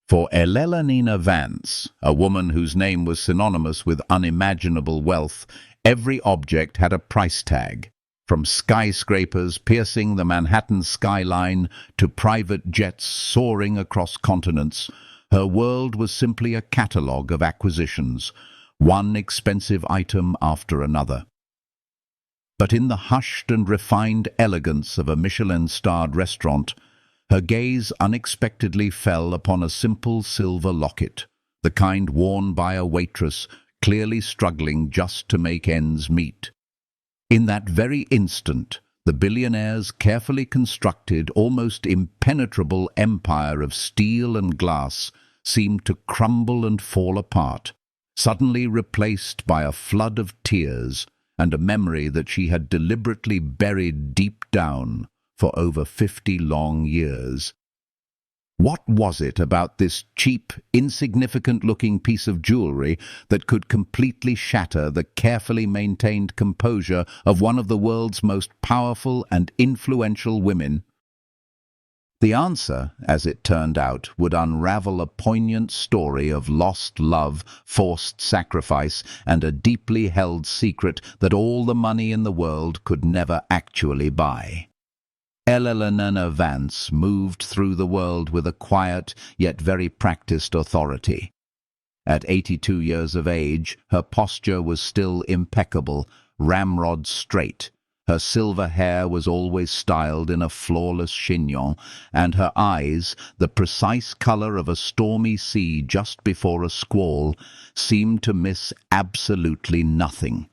For Eleanor Vance, a woman whose name was synonymous with unimaginable wealth, every object had a price tag. From skyscrapers piercing the Manhattan skyline to private jets soaring across continents, her world was simply a catalogue of acquisitions, one expensive item after another. But in the hushed and refined elegance of a Michelin-starred restaurant, her gaze unexpectedly fell upon a simple silver locket, the kind worn by a waitress clearly struggling just to make ends meet. In that very instant, the billionaire's carefully constructed, almost impenetrable empire of steel and glass seemed to crumble and fall apart, suddenly replaced by a flood of tears and a memory that she had deliberately buried deep down for over 50 long years. What was it about this cheap, insignificant-looking piece of jewelry that could completely shatter the carefully maintained composure of one of the world's most powerful and influential women? The answer, as it turned out, would unravel a poignant story of lost love, forced sacrifice, and a deeply held secret that all the money in the world could never actually buy. Eleanor Vance moved through the world with a quiet yet very practiced authority. At 82 years of age, her posture was still impeccable, ramrod straight. Her silver hair was always styled in a flawless chignon, and her eyes, the precise color of a stormy sea just before a squall, seemed to miss absolutely nothing.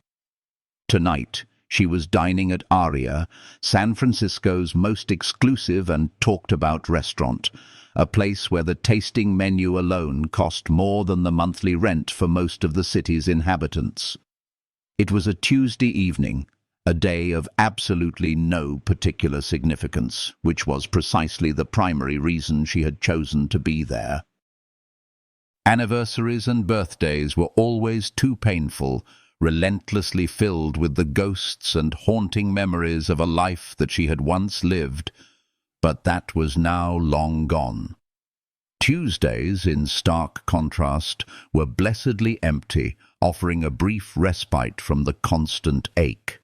Tonight, she was dining at Aria, San Francisco's most exclusive and talked-about restaurant, a place where the tasting menu alone cost more than the monthly rent for most of the city's inhabitants. It was a Tuesday evening, a day of absolutely no particular significance, which was precisely the primary reason she had chosen to be there. Anniversaries and birthdays were always too painful, relentlessly filled with the ghosts and haunting memories of a life that she had once lived, but that was now long gone. Tuesdays, in stark contrast, were blessedly empty, offering a brief respite from the constant ache.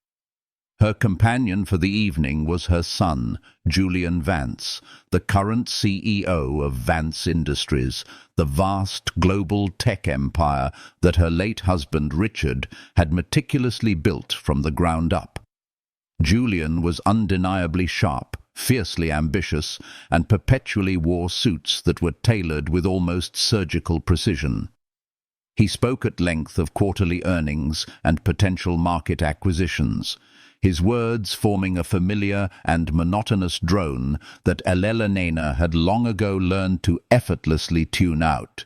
Her companion for the evening was her son, Julian Vance, the current CEO of Vance Industries, the vast global tech empire that her late husband Richard had meticulously built from the ground up. Julian was undeniably sharp, fiercely ambitious, and perpetually wore suits that were tailored with almost surgical precision. He spoke at length of quarterly earnings and potential market acquisitions, his words forming a familiar and monotonous drone that Eleanor had long ago learned to effortlessly tune out.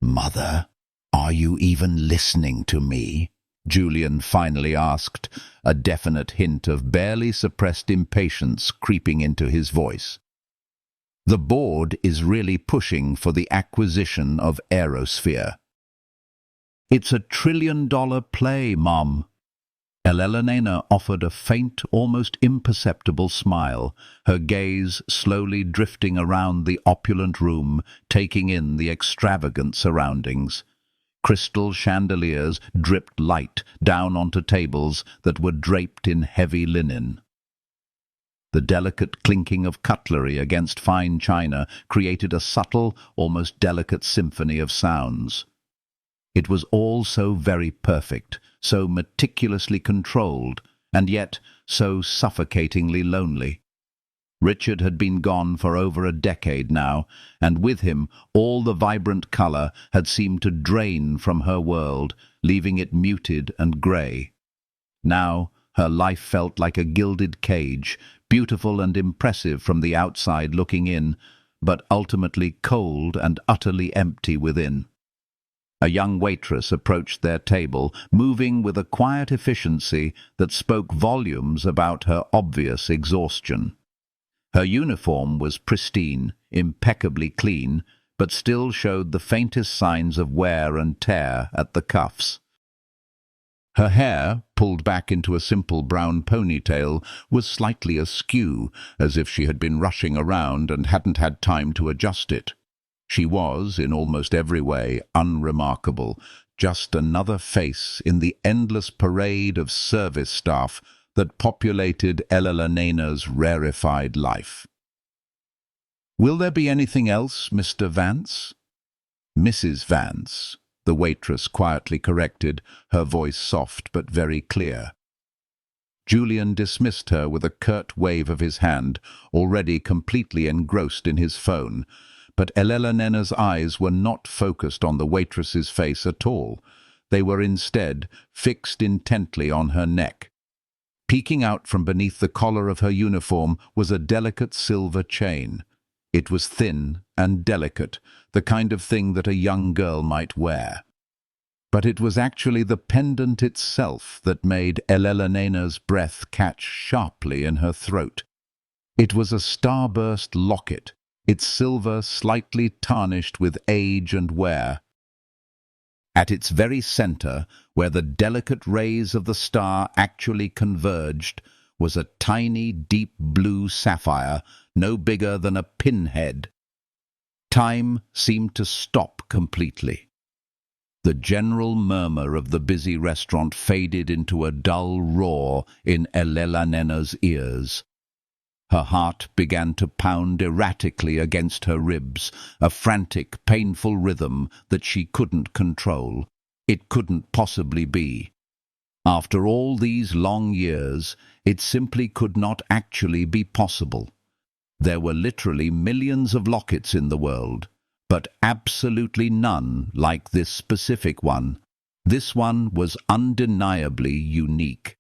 "Mother, are you even listening to me?" Julian finally asked, a definite hint of barely suppressed impatience creeping into his voice. "The board is really pushing for the acquisition of Aerosphere." "It's a trillion-dollar play, Mom." Eleanor offered a faint, almost imperceptible smile, her gaze slowly drifting around the opulent room, taking in the extravagant surroundings. Crystal chandeliers dripped light down onto tables that were draped in heavy linen. The delicate clinking of cutlery against fine china created a subtle, almost delicate symphony of sounds. It was all so very perfect, so meticulously controlled, and yet so suffocatingly lonely. Richard had been gone for over a decade now, and with him all the vibrant colour had seemed to drain from her world, leaving it muted and grey. Now her life felt like a gilded cage, beautiful and impressive from the outside looking in, but ultimately cold and utterly empty within. A young waitress approached their table, moving with a quiet efficiency that spoke volumes about her obvious exhaustion. Her uniform was pristine, impeccably clean, but still showed the faintest signs of wear and tear at the cuffs. Her hair, pulled back into a simple brown ponytail, was slightly askew, as if she had been rushing around and hadn't had time to adjust it. She was, in almost every way, unremarkable, just another face in the endless parade of service staff that populated Elena's rarefied life. "Will there be anything else, Mr. Vance?" "Mrs. Vance," the waitress quietly corrected, her voice soft but very clear. Julian dismissed her with a curt wave of his hand, already completely engrossed in his phone. But Elena's eyes were not focused on the waitress's face at all. They were instead fixed intently on her neck. Peeking out from beneath the collar of her uniform was a delicate silver chain. It was thin and delicate, the kind of thing that a young girl might wear. But it was actually the pendant itself that made Elena's breath catch sharply in her throat. It was a starburst locket, its silver slightly tarnished with age and wear. At its very center, where the delicate rays of the star actually converged, was a tiny, deep blue sapphire, no bigger than a pinhead. Time seemed to stop completely. The general murmur of the busy restaurant faded into a dull roar in Elena's ears. Her heart began to pound erratically against her ribs, a frantic, painful rhythm that she couldn't control. It couldn't possibly be. After all these long years, it simply could not actually be possible. There were literally millions of lockets in the world, but absolutely none like this specific one. This one was undeniably unique.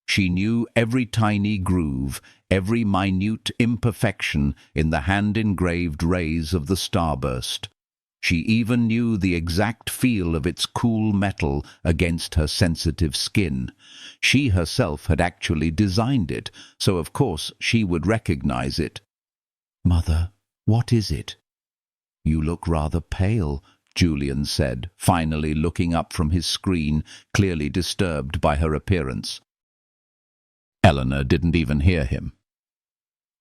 She knew every tiny groove, every minute imperfection in the hand-engraved rays of the starburst. She even knew the exact feel of its cool metal against her sensitive skin. She herself had actually designed it, so of course she would recognize it. "Mother, what is it?" "You look rather pale," Julian said, finally looking up from his screen, clearly disturbed by her appearance. Eleanor didn't even hear him.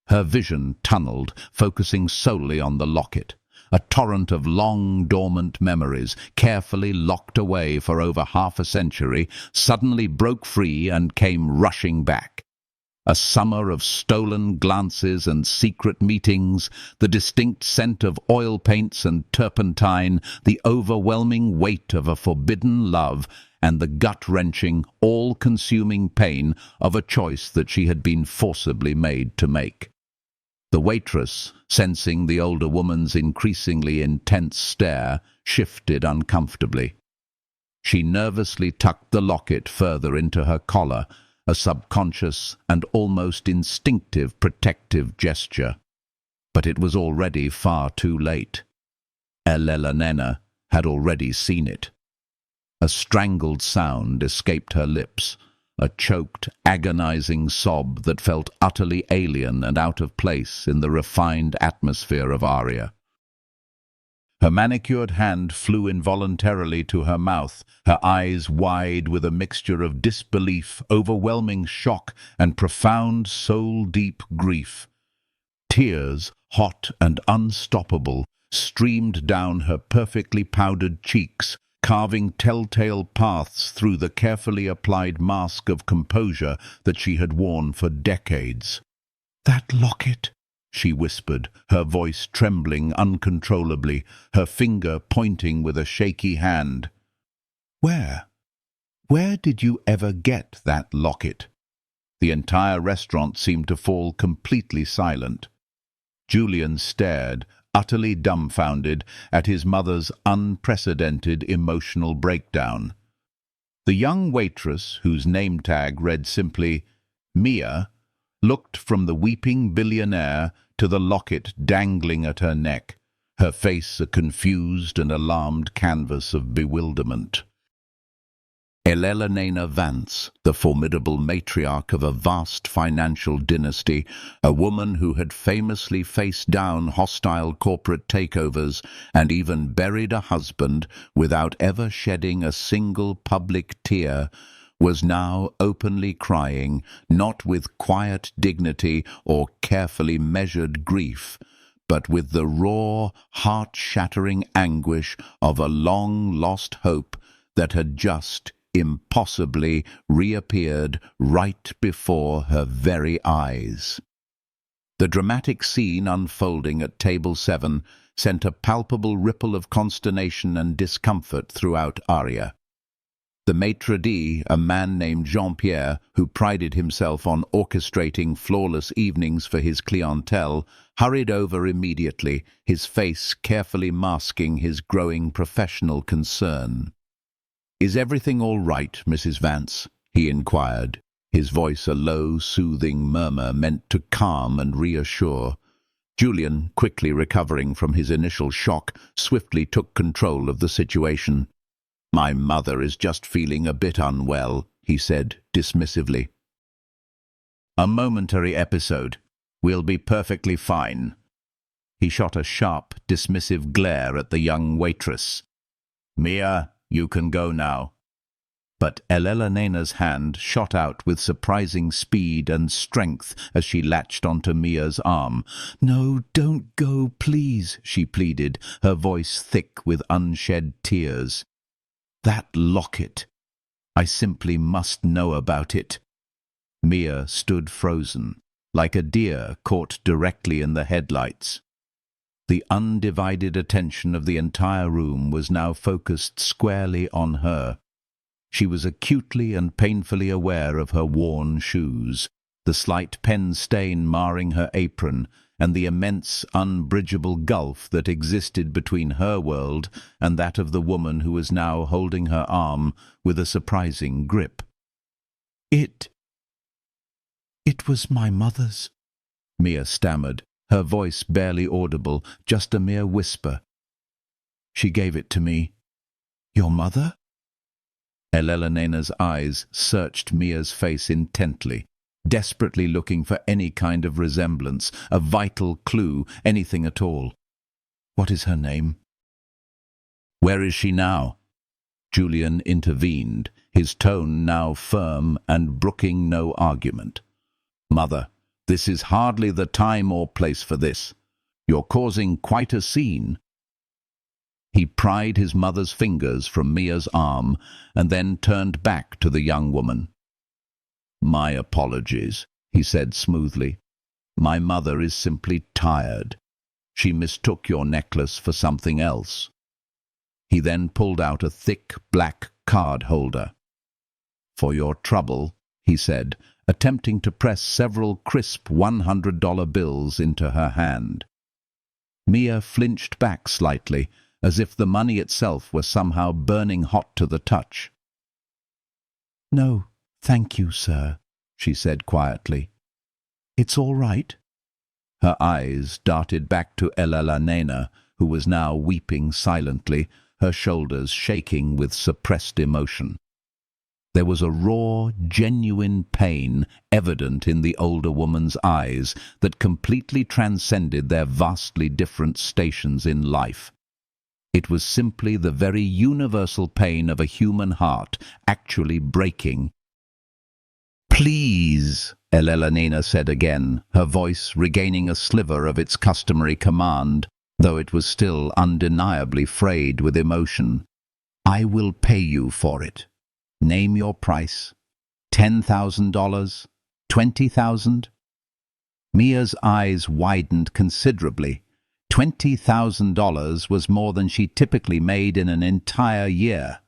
Her vision tunneled, focusing solely on the locket. A torrent of long, dormant memories, carefully locked away for over half a century, suddenly broke free and came rushing back. A summer of stolen glances and secret meetings, the distinct scent of oil paints and turpentine, the overwhelming weight of a forbidden love, and the gut-wrenching, all-consuming pain of a choice that she had been forcibly made to make. The waitress, sensing the older woman's increasingly intense stare, shifted uncomfortably. She nervously tucked the locket further into her collar, a subconscious and almost instinctive protective gesture. But it was already far too late. Elena had already seen it. A strangled sound escaped her lips, a choked, agonizing sob that felt utterly alien and out of place in the refined atmosphere of Aria. Her manicured hand flew involuntarily to her mouth, her eyes wide with a mixture of disbelief, overwhelming shock, and profound, soul-deep grief. Tears, hot and unstoppable, streamed down her perfectly powdered cheeks, carving telltale paths through the carefully applied mask of composure that she had worn for decades. "That locket," she whispered, her voice trembling uncontrollably, her finger pointing with a shaky hand. "Where? Where did you ever get that locket?" The entire restaurant seemed to fall completely silent. Julian stared, utterly dumbfounded, at his mother's unprecedented emotional breakdown. The young waitress, whose name tag read simply Mia, looked from the weeping billionaire to the locket dangling at her neck, her face a confused and alarmed canvas of bewilderment. Elena Vance, the formidable matriarch of a vast financial dynasty, a woman who had famously faced down hostile corporate takeovers and even buried a husband without ever shedding a single public tear, was now openly crying, not with quiet dignity or carefully measured grief, but with the raw, heart-shattering anguish of a long-lost hope that had just impossibly reappeared right before her very eyes. The dramatic scene unfolding at Table 7 sent a palpable ripple of consternation and discomfort throughout Aria. The maitre d', a man named Jean-Pierre, who prided himself on orchestrating flawless evenings for his clientele, hurried over immediately, his face carefully masking his growing professional concern. "Is everything all right, Mrs. Vance?" he inquired, his voice a low, soothing murmur meant to calm and reassure. Julian, quickly recovering from his initial shock, swiftly took control of the situation. "My mother is just feeling a bit unwell," he said dismissively. "A momentary episode. We'll be perfectly fine." He shot a sharp, dismissive glare at the young waitress. "Mia, you can go now." But Elena's hand shot out with surprising speed and strength as she latched onto Mia's arm. "No, don't go, please," she pleaded, her voice thick with unshed tears. "That locket. I simply must know about it." Mia stood frozen, like a deer caught directly in the headlights. The undivided attention of the entire room was now focused squarely on her. She was acutely and painfully aware of her worn shoes, the slight pen stain marring her apron, and the immense, unbridgeable gulf that existed between her world and that of the woman who was now holding her arm with a surprising grip. It was my mother's," Mia stammered, her voice barely audible, just a mere whisper. "She gave it to me." "Your mother?" Elena's eyes searched Mia's face intently, desperately looking for any kind of resemblance, a vital clue, anything at all. "What is her name?" "Where is she now?" Julian intervened, his tone now firm and brooking no argument. "Mother, this is hardly the time or place for this. You're causing quite a scene." He pried his mother's fingers from Mia's arm and then turned back to the young woman. "My apologies," he said smoothly. "My mother is simply tired. She mistook your necklace for something else." He then pulled out a thick black card holder. "For your trouble," he said, attempting to press several crisp $100 bills into her hand. Mia flinched back slightly, as if the money itself were somehow burning hot to the touch. "No, thank you, sir," she said quietly. "It's all right." Her eyes darted back to Elena, who was now weeping silently, her shoulders shaking with suppressed emotion. There was a raw, genuine pain evident in the older woman's eyes that completely transcended their vastly different stations in life. It was simply the very universal pain of a human heart actually breaking. "Please," Elena said again, her voice regaining a sliver of its customary command, though it was still undeniably frayed with emotion. "I will pay you for it. Name your price. $10,000? 20,000? Mia's eyes widened considerably. $20,000 was more than she typically made in an entire year.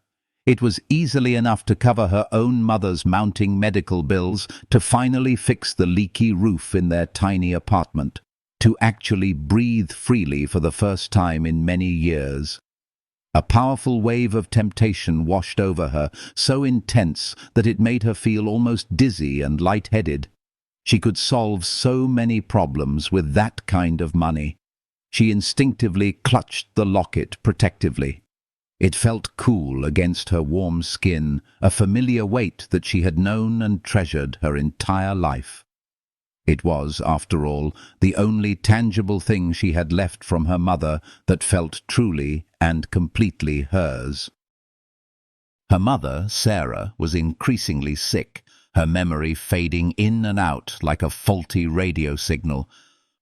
It was easily enough to cover her own mother's mounting medical bills, to finally fix the leaky roof in their tiny apartment, to actually breathe freely for the first time in many years. A powerful wave of temptation washed over her, so intense that it made her feel almost dizzy and lightheaded. She could solve so many problems with that kind of money. She instinctively clutched the locket protectively. It felt cool against her warm skin, a familiar weight that she had known and treasured her entire life. It was, after all, the only tangible thing she had left from her mother that felt truly and completely hers. Her mother, Sarah, was increasingly sick, her memory fading in and out like a faulty radio signal.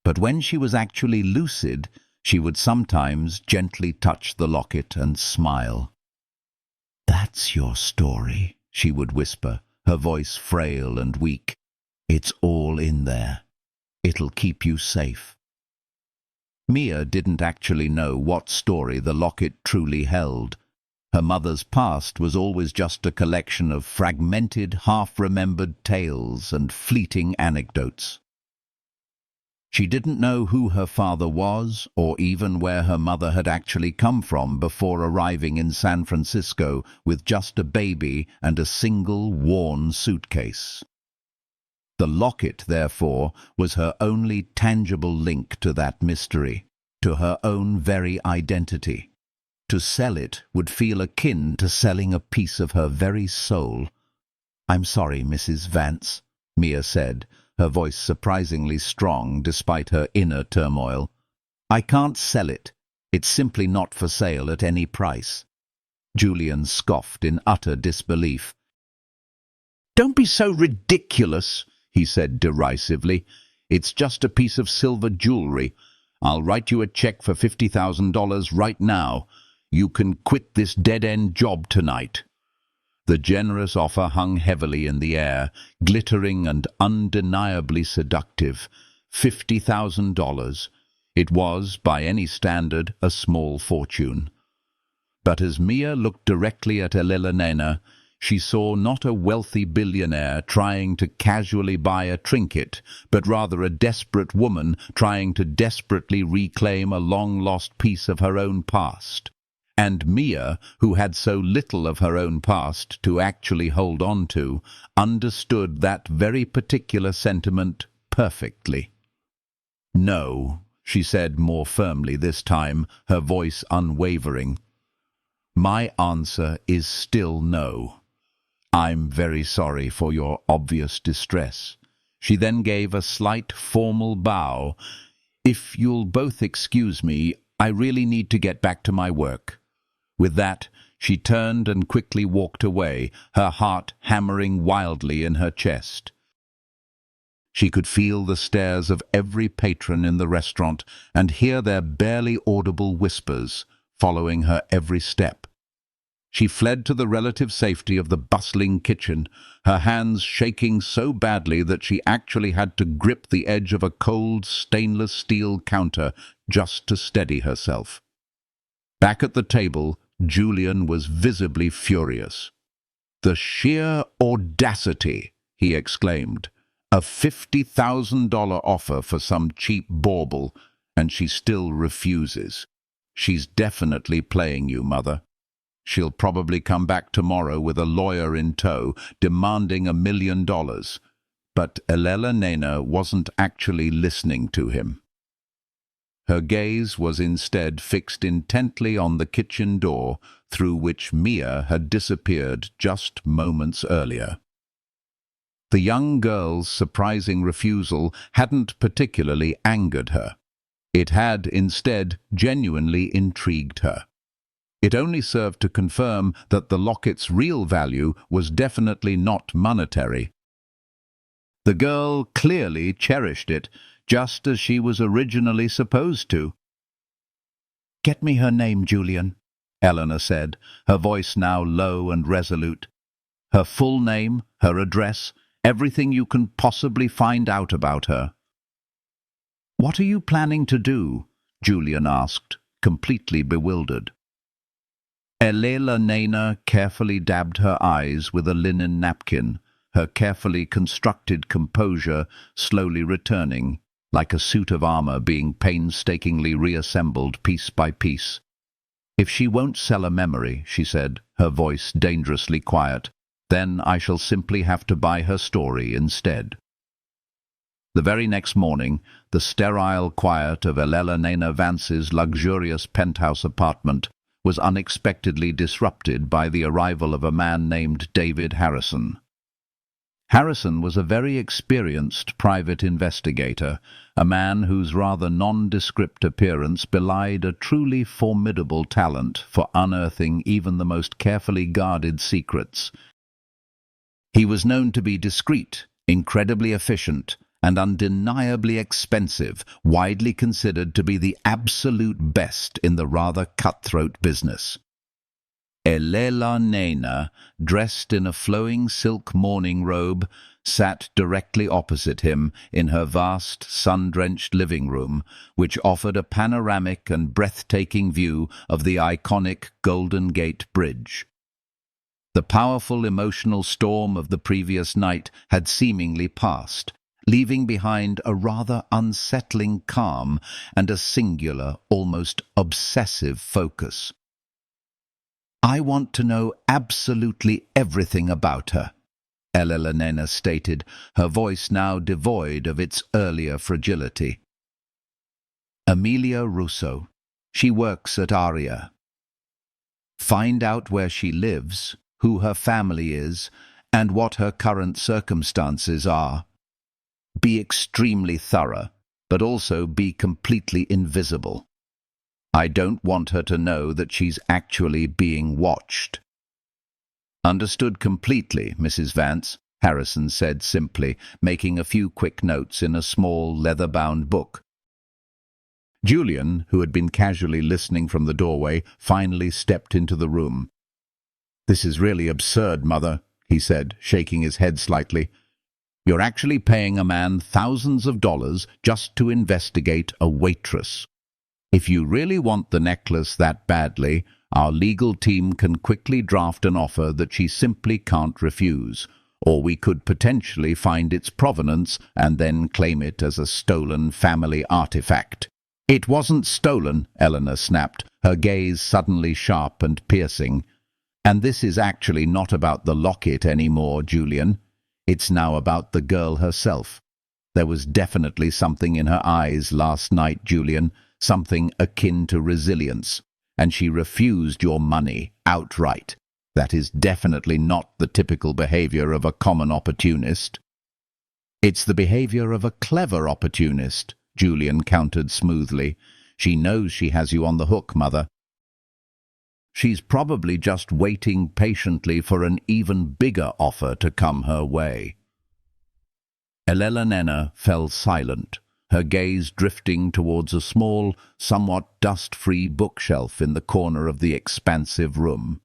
But when she was actually lucid, she would sometimes gently touch the locket and smile. "That's your story," she would whisper, her voice frail and weak. "It's all in there. It'll keep you safe." Mia didn't actually know what story the locket truly held. Her mother's past was always just a collection of fragmented, half-remembered tales and fleeting anecdotes. She didn't know who her father was, or even where her mother had actually come from before arriving in San Francisco with just a baby and a single worn suitcase. The locket, therefore, was her only tangible link to that mystery, to her own very identity. To sell it would feel akin to selling a piece of her very soul. "I'm sorry, Mrs. Vance," Mia said, her voice surprisingly strong despite her inner turmoil. "I can't sell it. It's simply not for sale at any price." Julian scoffed in utter disbelief. "Don't be so ridiculous," he said derisively. "It's just a piece of silver jewelry. I'll write you a check for $50,000 right now. You can quit this dead-end job tonight." The generous offer hung heavily in the air, glittering and undeniably seductive. $50,000. It was, by any standard, a small fortune. But as Mia looked directly at Elena, she saw not a wealthy billionaire trying to casually buy a trinket, but rather a desperate woman trying to desperately reclaim a long-lost piece of her own past. And Mia, who had so little of her own past to actually hold on to, understood that very particular sentiment perfectly. "No," she said more firmly this time, her voice unwavering. "My answer is still no. I'm very sorry for your obvious distress." She then gave a slight formal bow. "If you'll both excuse me, I really need to get back to my work." With that, she turned and quickly walked away, her heart hammering wildly in her chest. She could feel the stares of every patron in the restaurant and hear their barely audible whispers following her every step. She fled to the relative safety of the bustling kitchen, her hands shaking so badly that she actually had to grip the edge of a cold stainless steel counter just to steady herself. Back at the table, Julian was visibly furious. "The sheer audacity!" he exclaimed. "A $50,000 offer for some cheap bauble, and she still refuses. She's definitely playing you, Mother. She'll probably come back tomorrow with a lawyer in tow, demanding $1 million. But Elena wasn't actually listening to him. Her gaze was instead fixed intently on the kitchen door through which Mia had disappeared just moments earlier. The young girl's surprising refusal hadn't particularly angered her. It had instead genuinely intrigued her. It only served to confirm that the locket's real value was definitely not monetary. The girl clearly cherished it, just as she was originally supposed to. "Get me her name, Julian," Eleanor said, her voice now low and resolute. "Her full name, her address, everything you can possibly find out about her." "What are you planning to do?" Julian asked, completely bewildered. Elena carefully dabbed her eyes with a linen napkin, her carefully constructed composure slowly returning, like a suit of armor being painstakingly reassembled piece by piece. "If she won't sell a memory," she said, her voice dangerously quiet, "then I shall simply have to buy her story instead." The very next morning, the sterile quiet of Elena Vance's luxurious penthouse apartment was unexpectedly disrupted by the arrival of a man named David Harrison. Harrison was a very experienced private investigator, a man whose rather nondescript appearance belied a truly formidable talent for unearthing even the most carefully guarded secrets. He was known to be discreet, incredibly efficient, and undeniably expensive, widely considered to be the absolute best in the rather cutthroat business. Elela Nena, dressed in a flowing silk morning robe, sat directly opposite him in her vast, sun-drenched living room, which offered a panoramic and breathtaking view of the iconic Golden Gate Bridge. The powerful emotional storm of the previous night had seemingly passed, leaving behind a rather unsettling calm and a singular, almost obsessive focus. "I want to know absolutely everything about her," Elena stated, her voice now devoid of its earlier fragility. "Amelia Russo. She works at Aria. Find out where she lives, who her family is, and what her current circumstances are. Be extremely thorough, but also be completely invisible. I don't want her to know that she's actually being watched." "Understood completely, Mrs. Vance," Harrison said simply, making a few quick notes in a small leather-bound book. Julian, who had been casually listening from the doorway, finally stepped into the room. "This is really absurd, Mother," he said, shaking his head slightly. "You're actually paying a man thousands of dollars just to investigate a waitress. If you really want the necklace that badly, our legal team can quickly draft an offer that she simply can't refuse, or we could potentially find its provenance and then claim it as a stolen family artifact." "It wasn't stolen," Eleanor snapped, her gaze suddenly sharp and piercing. "And this is actually not about the locket anymore, Julian. It's now about the girl herself. There was definitely something in her eyes last night, Julian, something akin to resilience, and she refused your money outright. That is definitely not the typical behavior of a common opportunist." "It's the behavior of a clever opportunist," Julian countered smoothly. "She knows she has you on the hook, Mother. She's probably just waiting patiently for an even bigger offer to come her way." Elena fell silent, her gaze drifting towards a small, somewhat dust-free bookshelf in the corner of the expansive room.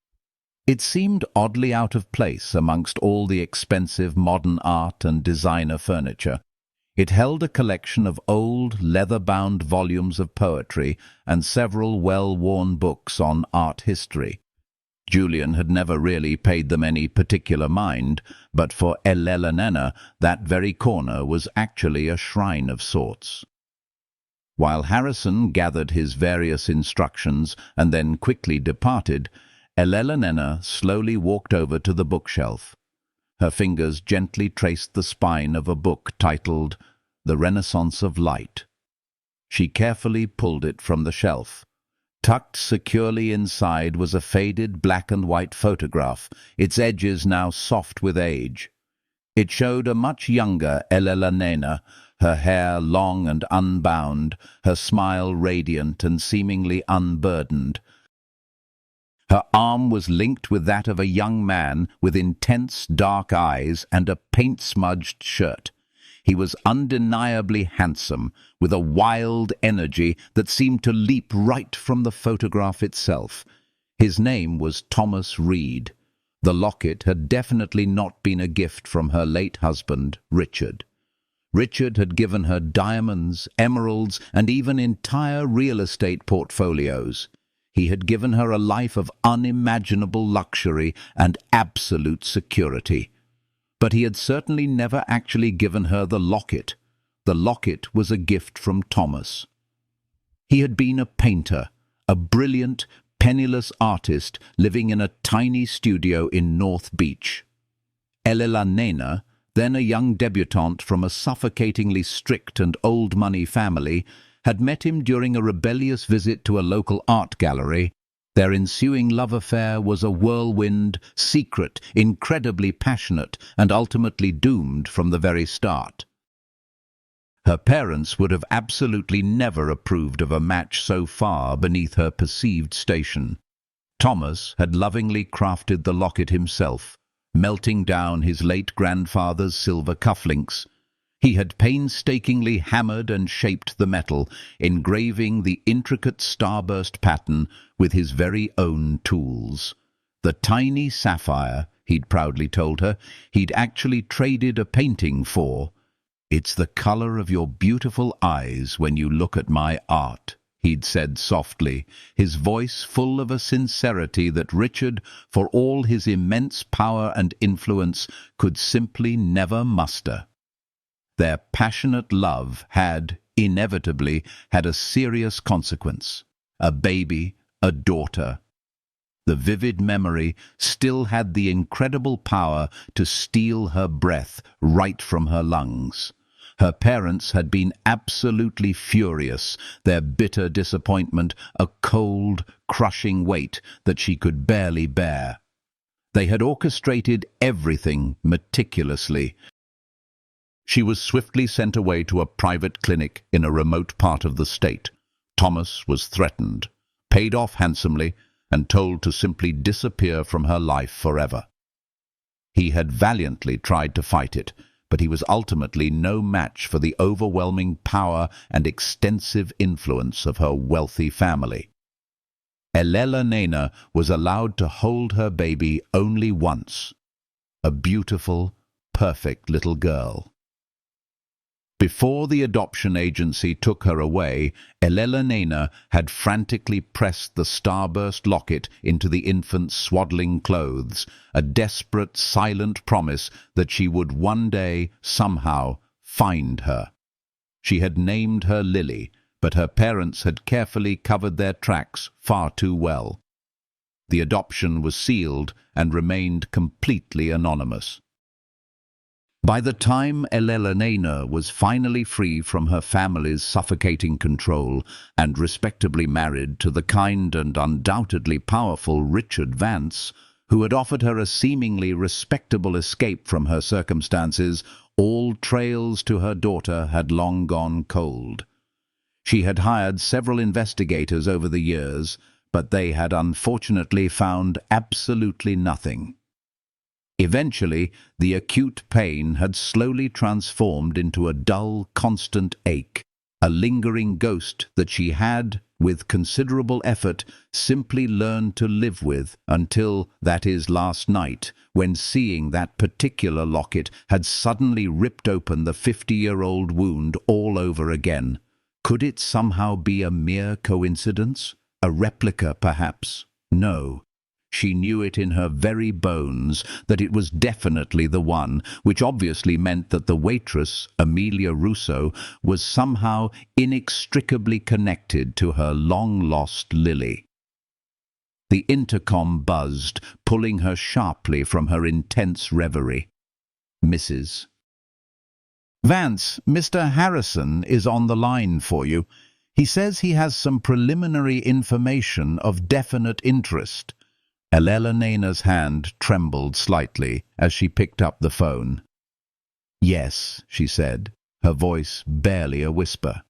It seemed oddly out of place amongst all the expensive modern art and designer furniture. It held a collection of old, leather-bound volumes of poetry and several well-worn books on art history. Julian had never really paid them any particular mind, but for Elena, that very corner was actually a shrine of sorts. While Harrison gathered his various instructions and then quickly departed, Elena slowly walked over to the bookshelf. Her fingers gently traced the spine of a book titled The Renaissance of Light. She carefully pulled it from the shelf. Tucked securely inside was a faded black-and-white photograph, its edges now soft with age. It showed a much younger Elena, her hair long and unbound, her smile radiant and seemingly unburdened. Her arm was linked with that of a young man with intense dark eyes and a paint-smudged shirt. He was undeniably handsome, with a wild energy that seemed to leap right from the photograph itself. His name was Thomas Reed. The locket had definitely not been a gift from her late husband, Richard. Richard had given her diamonds, emeralds, and even entire real estate portfolios. He had given her a life of unimaginable luxury and absolute security. But he had certainly never actually given her the locket. The locket was a gift from Thomas. He had been a painter, a brilliant, penniless artist living in a tiny studio in North Beach. Elena, then a young debutante from a suffocatingly strict and old-money family, had met him during a rebellious visit to a local art gallery. Their ensuing love affair was a whirlwind, secret, incredibly passionate, and ultimately doomed from the very start. Her parents would have absolutely never approved of a match so far beneath her perceived station. Thomas had lovingly crafted the locket himself, melting down his late grandfather's silver cufflinks. He had painstakingly hammered and shaped the metal, engraving the intricate starburst pattern with his very own tools. The tiny sapphire, he'd proudly told her, he'd actually traded a painting for. "It's the color of your beautiful eyes when you look at my art," he'd said softly, his voice full of a sincerity that Richard, for all his immense power and influence, could simply never muster. Their passionate love had, inevitably, had a serious consequence. A baby, a daughter. The vivid memory still had the incredible power to steal her breath right from her lungs. Her parents had been absolutely furious, their bitter disappointment a cold, crushing weight that she could barely bear. They had orchestrated everything meticulously. She was swiftly sent away to a private clinic in a remote part of the state. Thomas was threatened, paid off handsomely, and told to simply disappear from her life forever. He had valiantly tried to fight it, but he was ultimately no match for the overwhelming power and extensive influence of her wealthy family. Elena was allowed to hold her baby only once. A beautiful, perfect little girl. Before the adoption agency took her away, Elena had frantically pressed the starburst locket into the infant's swaddling clothes, a desperate, silent promise that she would one day, somehow, find her. She had named her Lily, but her parents had carefully covered their tracks far too well. The adoption was sealed and remained completely anonymous. By the time Elena was finally free from her family's suffocating control and respectably married to the kind and undoubtedly powerful Richard Vance, who had offered her a seemingly respectable escape from her circumstances, all trails to her daughter had long gone cold. She had hired several investigators over the years, but they had unfortunately found absolutely nothing. Eventually, the acute pain had slowly transformed into a dull, constant ache, a lingering ghost that she had, with considerable effort, simply learned to live with until, that is, last night, when seeing that particular locket had suddenly ripped open the 50-year-old wound all over again. Could it somehow be a mere coincidence? A replica, perhaps? No. She knew it in her very bones that it was definitely the one, which obviously meant that the waitress, Amelia Russo, was somehow inextricably connected to her long-lost Lily. The intercom buzzed, pulling her sharply from her intense reverie. Mrs. "Vance, Mr. Harrison is on the line for you. He says he has some preliminary information of definite interest." Elena's hand trembled slightly as she picked up the phone. "Yes," she said, her voice barely a whisper.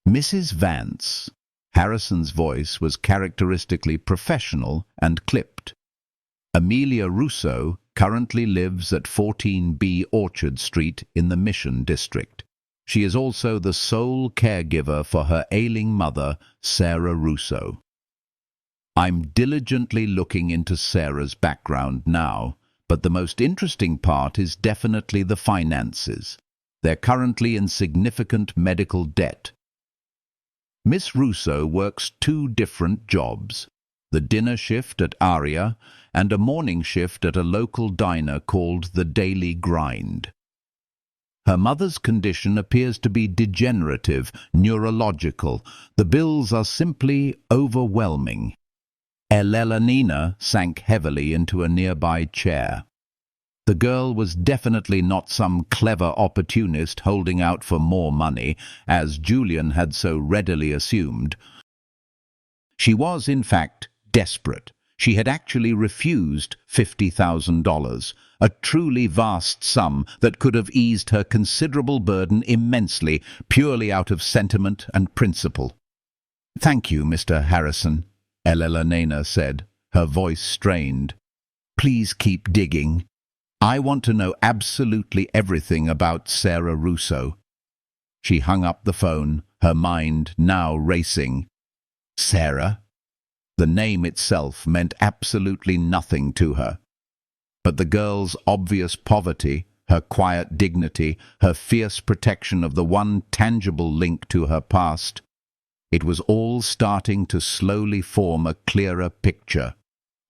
"Mrs. Vance." Harrison's voice was characteristically professional and clipped. "Amelia Russo currently lives at 14B Orchard Street in the Mission District. She is also the sole caregiver for her ailing mother, Sarah Russo. I'm diligently looking into Sarah's background now, but the most interesting part is definitely the finances. They're currently in significant medical debt. Miss Russo works 2 different jobs, the dinner shift at Aria and a morning shift at a local diner called the Daily Grind. Her mother's condition appears to be degenerative, neurological. The bills are simply overwhelming." Elena sank heavily into a nearby chair. The girl was definitely not some clever opportunist holding out for more money, as Julian had so readily assumed. She was, in fact, desperate. She had actually refused $50,000, a truly vast sum that could have eased her considerable burden immensely, purely out of sentiment and principle. "Thank you, Mr. Harrison," Elena said, her voice strained. "Please keep digging. I want to know absolutely everything about Sarah Russo." She hung up the phone, her mind now racing. Sarah? The name itself meant absolutely nothing to her. But the girl's obvious poverty, her quiet dignity, her fierce protection of the one tangible link to her past, it was all starting to slowly form a clearer picture,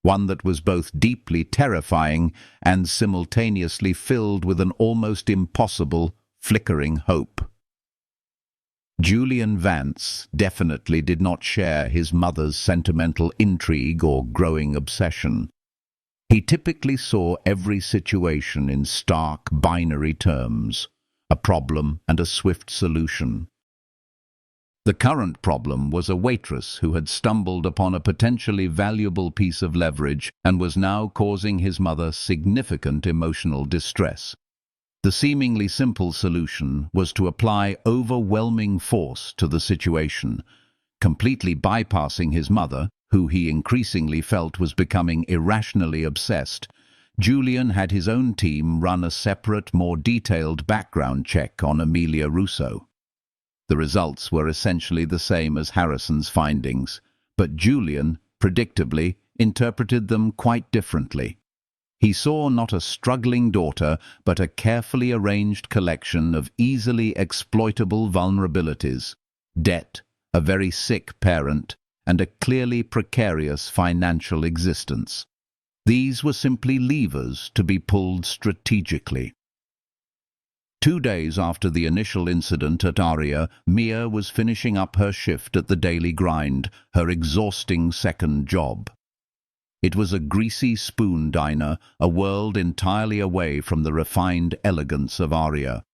one that was both deeply terrifying and simultaneously filled with an almost impossible, flickering hope. Julian Vance definitely did not share his mother's sentimental intrigue or growing obsession. He typically saw every situation in stark, binary terms, a problem and a swift solution. The current problem was a waitress who had stumbled upon a potentially valuable piece of leverage and was now causing his mother significant emotional distress. The seemingly simple solution was to apply overwhelming force to the situation, completely bypassing his mother, who he increasingly felt was becoming irrationally obsessed. Julian had his own team run a separate, more detailed background check on Amelia Russo. The results were essentially the same as Harrison's findings, but Julian, predictably, interpreted them quite differently. He saw not a struggling daughter, but a carefully arranged collection of easily exploitable vulnerabilities: debt, a very sick parent, and a clearly precarious financial existence. These were simply levers to be pulled strategically. 2 days after the initial incident at Aria, Mia was finishing up her shift at the Daily Grind, her exhausting second job. It was a greasy spoon diner, a world entirely away from the refined elegance of Aria.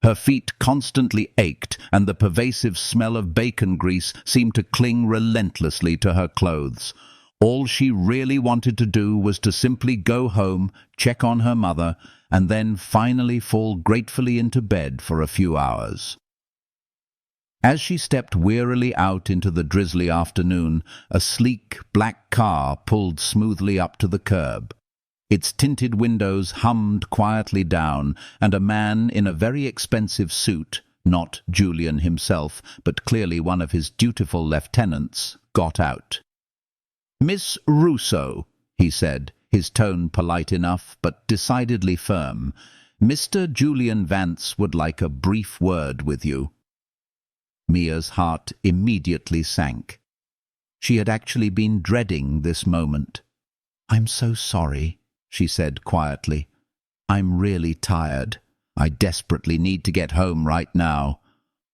Her feet constantly ached, and the pervasive smell of bacon grease seemed to cling relentlessly to her clothes. All she really wanted to do was to simply go home, check on her mother, and then finally fall gratefully into bed for a few hours. As she stepped wearily out into the drizzly afternoon, a sleek, black car pulled smoothly up to the curb. Its tinted windows hummed quietly down, and a man in a very expensive suit, not Julian himself, but clearly one of his dutiful lieutenants, got out. "Miss Russo," he said, his tone polite enough, but decidedly firm, "Mr. Julian Vance would like a brief word with you." Mia's heart immediately sank. She had actually been dreading this moment. "I'm so sorry," she said quietly. "I'm really tired. I desperately need to get home right now."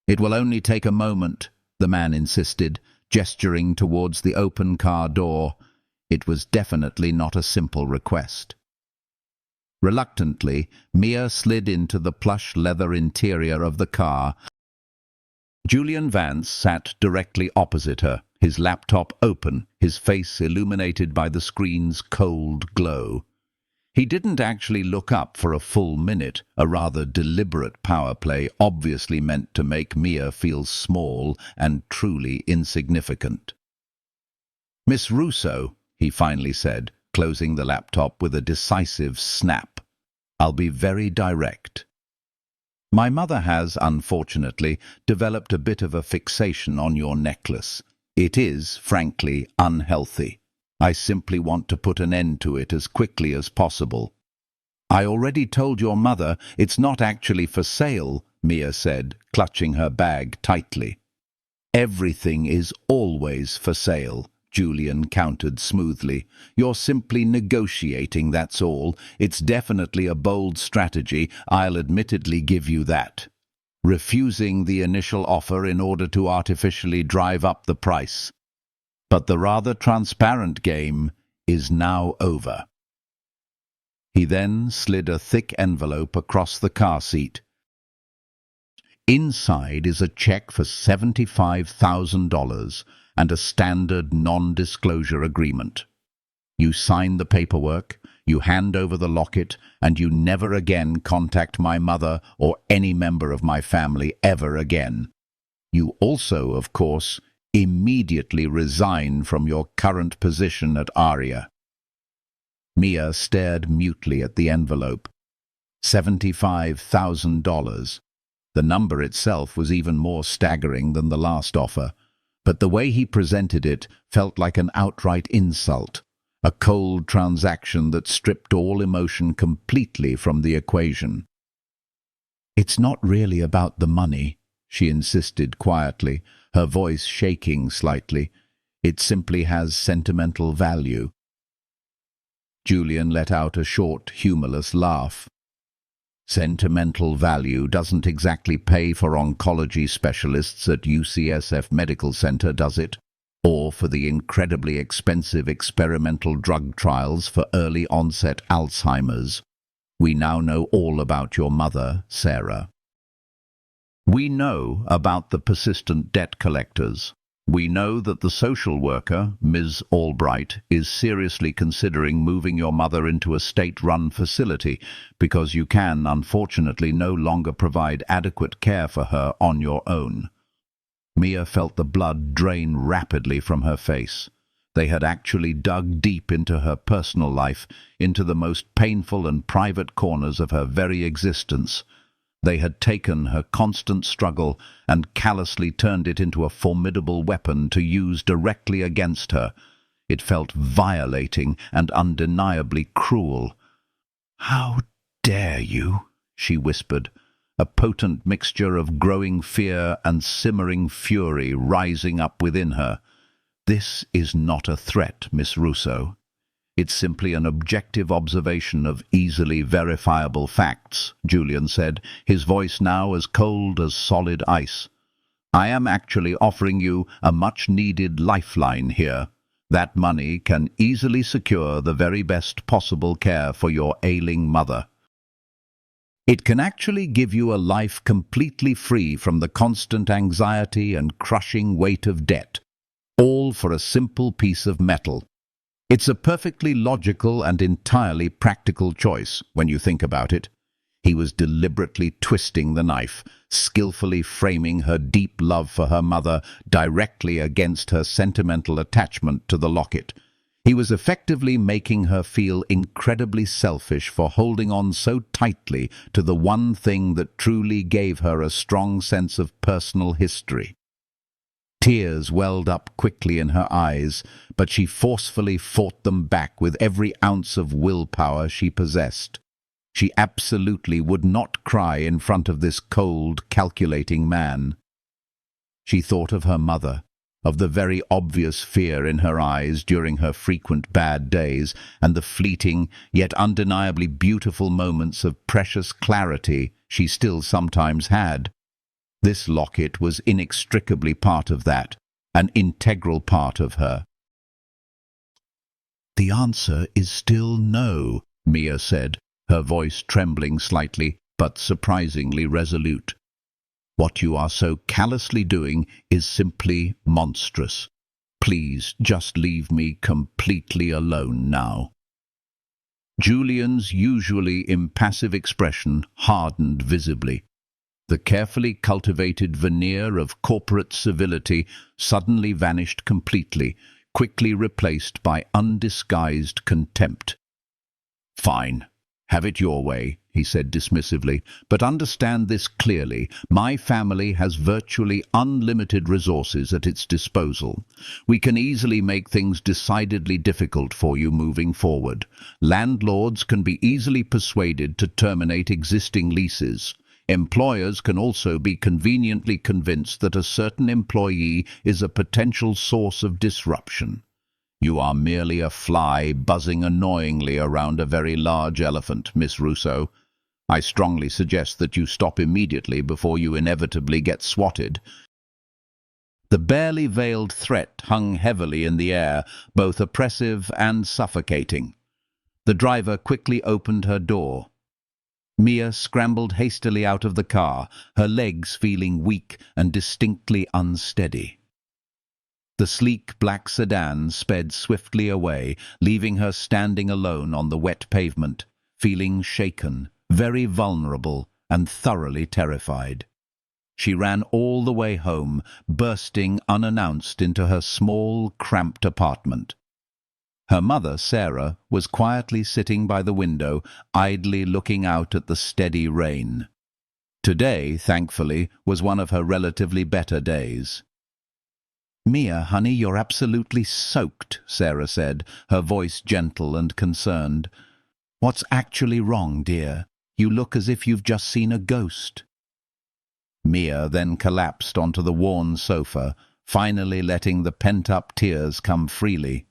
"It will only take a moment," the man insisted, gesturing towards the open car door. It was definitely not a simple request. Reluctantly, Mia slid into the plush leather interior of the car. Julian Vance sat directly opposite her, his laptop open, his face illuminated by the screen's cold glow. He didn't actually look up for a full minute, a rather deliberate power play obviously meant to make Mia feel small and truly insignificant. "Miss Russo," he finally said, closing the laptop with a decisive snap, "I'll be very direct. My mother has, unfortunately, developed a bit of a fixation on your necklace. It is, frankly, unhealthy. I simply want to put an end to it as quickly as possible." "I already told your mother it's not actually for sale," Mia said, clutching her bag tightly. "Everything is always for sale," Julian countered smoothly. "You're simply negotiating, that's all. It's definitely a bold strategy, I'll admittedly give you that. Refusing the initial offer in order to artificially drive up the price. But the rather transparent game is now over." He then slid a thick envelope across the car seat. "Inside is a check for $75,000 and a standard non-disclosure agreement. You sign the paperwork, you hand over the locket, and you never again contact my mother or any member of my family ever again. You also, of course, immediately resign from your current position at Aria." Mia stared mutely at the envelope. $75,000. The number itself was even more staggering than the last offer, but the way he presented it felt like an outright insult, a cold transaction that stripped all emotion completely from the equation. "It's not really about the money," she insisted quietly, her voice shaking slightly. "It simply has sentimental value." Julian let out a short, humorless laugh. "Sentimental value doesn't exactly pay for oncology specialists at UCSF Medical Center, does it? Or for the incredibly expensive experimental drug trials for early-onset Alzheimer's. We now know all about your mother, Sarah. We know about the persistent debt collectors. We know that the social worker, Ms. Albright, is seriously considering moving your mother into a state-run facility because you can, unfortunately, no longer provide adequate care for her on your own." Mia felt the blood drain rapidly from her face. They had actually dug deep into her personal life, into the most painful and private corners of her very existence. They had taken her constant struggle and callously turned it into a formidable weapon to use directly against her. It felt violating and undeniably cruel. "How dare you?" she whispered, a potent mixture of growing fear and simmering fury rising up within her. "This is not a threat, Miss Russo. It's simply an objective observation of easily verifiable facts," Julian said, his voice now as cold as solid ice. "I am actually offering you a much-needed lifeline here. That money can easily secure the very best possible care for your ailing mother. It can actually give you a life completely free from the constant anxiety and crushing weight of debt, all for a simple piece of metal. It's a perfectly logical and entirely practical choice, when you think about it." He was deliberately twisting the knife, skillfully framing her deep love for her mother directly against her sentimental attachment to the locket. He was effectively making her feel incredibly selfish for holding on so tightly to the one thing that truly gave her a strong sense of personal history. Tears welled up quickly in her eyes, but she forcefully fought them back with every ounce of willpower she possessed. She absolutely would not cry in front of this cold, calculating man. She thought of her mother, of the very obvious fear in her eyes during her frequent bad days, and the fleeting, yet undeniably beautiful moments of precious clarity she still sometimes had. This locket was inextricably part of that, an integral part of her. "The answer is still no," Mia said, her voice trembling slightly, but surprisingly resolute. "What you are so callously doing is simply monstrous. Please just leave me completely alone now." Julian's usually impassive expression hardened visibly. The carefully cultivated veneer of corporate civility suddenly vanished completely, quickly replaced by undisguised contempt. "Fine. Have it your way," he said dismissively, "but understand this clearly. My family has virtually unlimited resources at its disposal. We can easily make things decidedly difficult for you moving forward. Landlords can be easily persuaded to terminate existing leases. Employers can also be conveniently convinced that a certain employee is a potential source of disruption. You are merely a fly buzzing annoyingly around a very large elephant, Miss Russo. I strongly suggest that you stop immediately before you inevitably get swatted." The barely veiled threat hung heavily in the air, both oppressive and suffocating. The driver quickly opened her door. Mia scrambled hastily out of the car, her legs feeling weak and distinctly unsteady. The sleek black sedan sped swiftly away, leaving her standing alone on the wet pavement, feeling shaken, very vulnerable, and thoroughly terrified. She ran all the way home, bursting unannounced into her small, cramped apartment. Her mother, Sarah, was quietly sitting by the window, idly looking out at the steady rain. Today, thankfully, was one of her relatively better days. "Mia, honey, you're absolutely soaked," Sarah said, her voice gentle and concerned. "What's actually wrong, dear? You look as if you've just seen a ghost." Mia then collapsed onto the worn sofa, finally letting the pent-up tears come freely.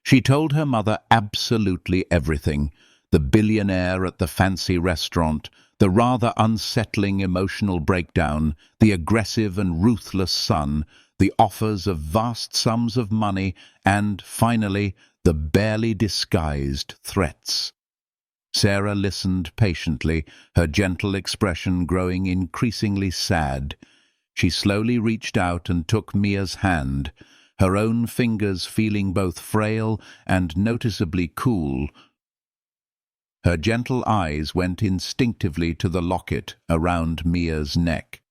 She told her mother absolutely everything: the billionaire at the fancy restaurant, the rather unsettling emotional breakdown, the aggressive and ruthless son, the offers of vast sums of money, and, finally, the barely disguised threats. Sarah listened patiently, her gentle expression growing increasingly sad. She slowly reached out and took Mia's hand, her own fingers feeling both frail and noticeably cool. Her gentle eyes went instinctively to the locket around Mia's neck.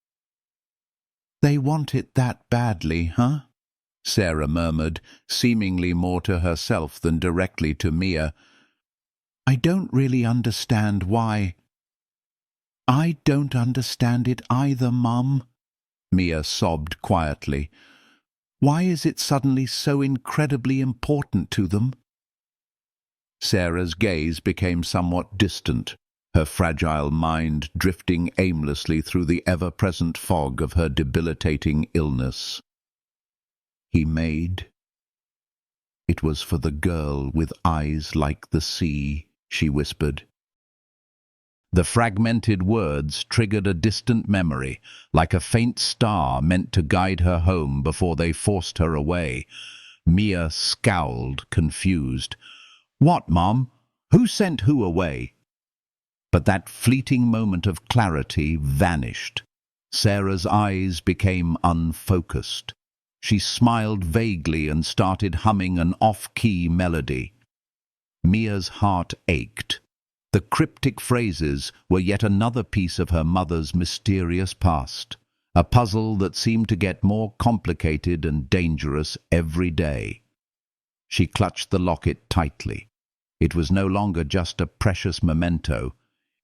"They want it that badly, huh?" Sarah murmured, seemingly more to herself than directly to Mia. "I don't really understand why." "I don't understand it either, Mum," Mia sobbed quietly. "Why is it suddenly so incredibly important to them?" Sarah's gaze became somewhat distant, her fragile mind drifting aimlessly through the ever-present fog of her debilitating illness. "He made. It was for the girl with eyes like the sea," she whispered. The fragmented words triggered a distant memory, like a faint star meant to guide her home before they forced her away. Mia scowled, confused. "What, Mum? Who sent who away?" But that fleeting moment of clarity vanished. Sarah's eyes became unfocused. She smiled vaguely and started humming an off-key melody. Mia's heart ached. The cryptic phrases were yet another piece of her mother's mysterious past, a puzzle that seemed to get more complicated and dangerous every day. She clutched the locket tightly. It was no longer just a precious memento.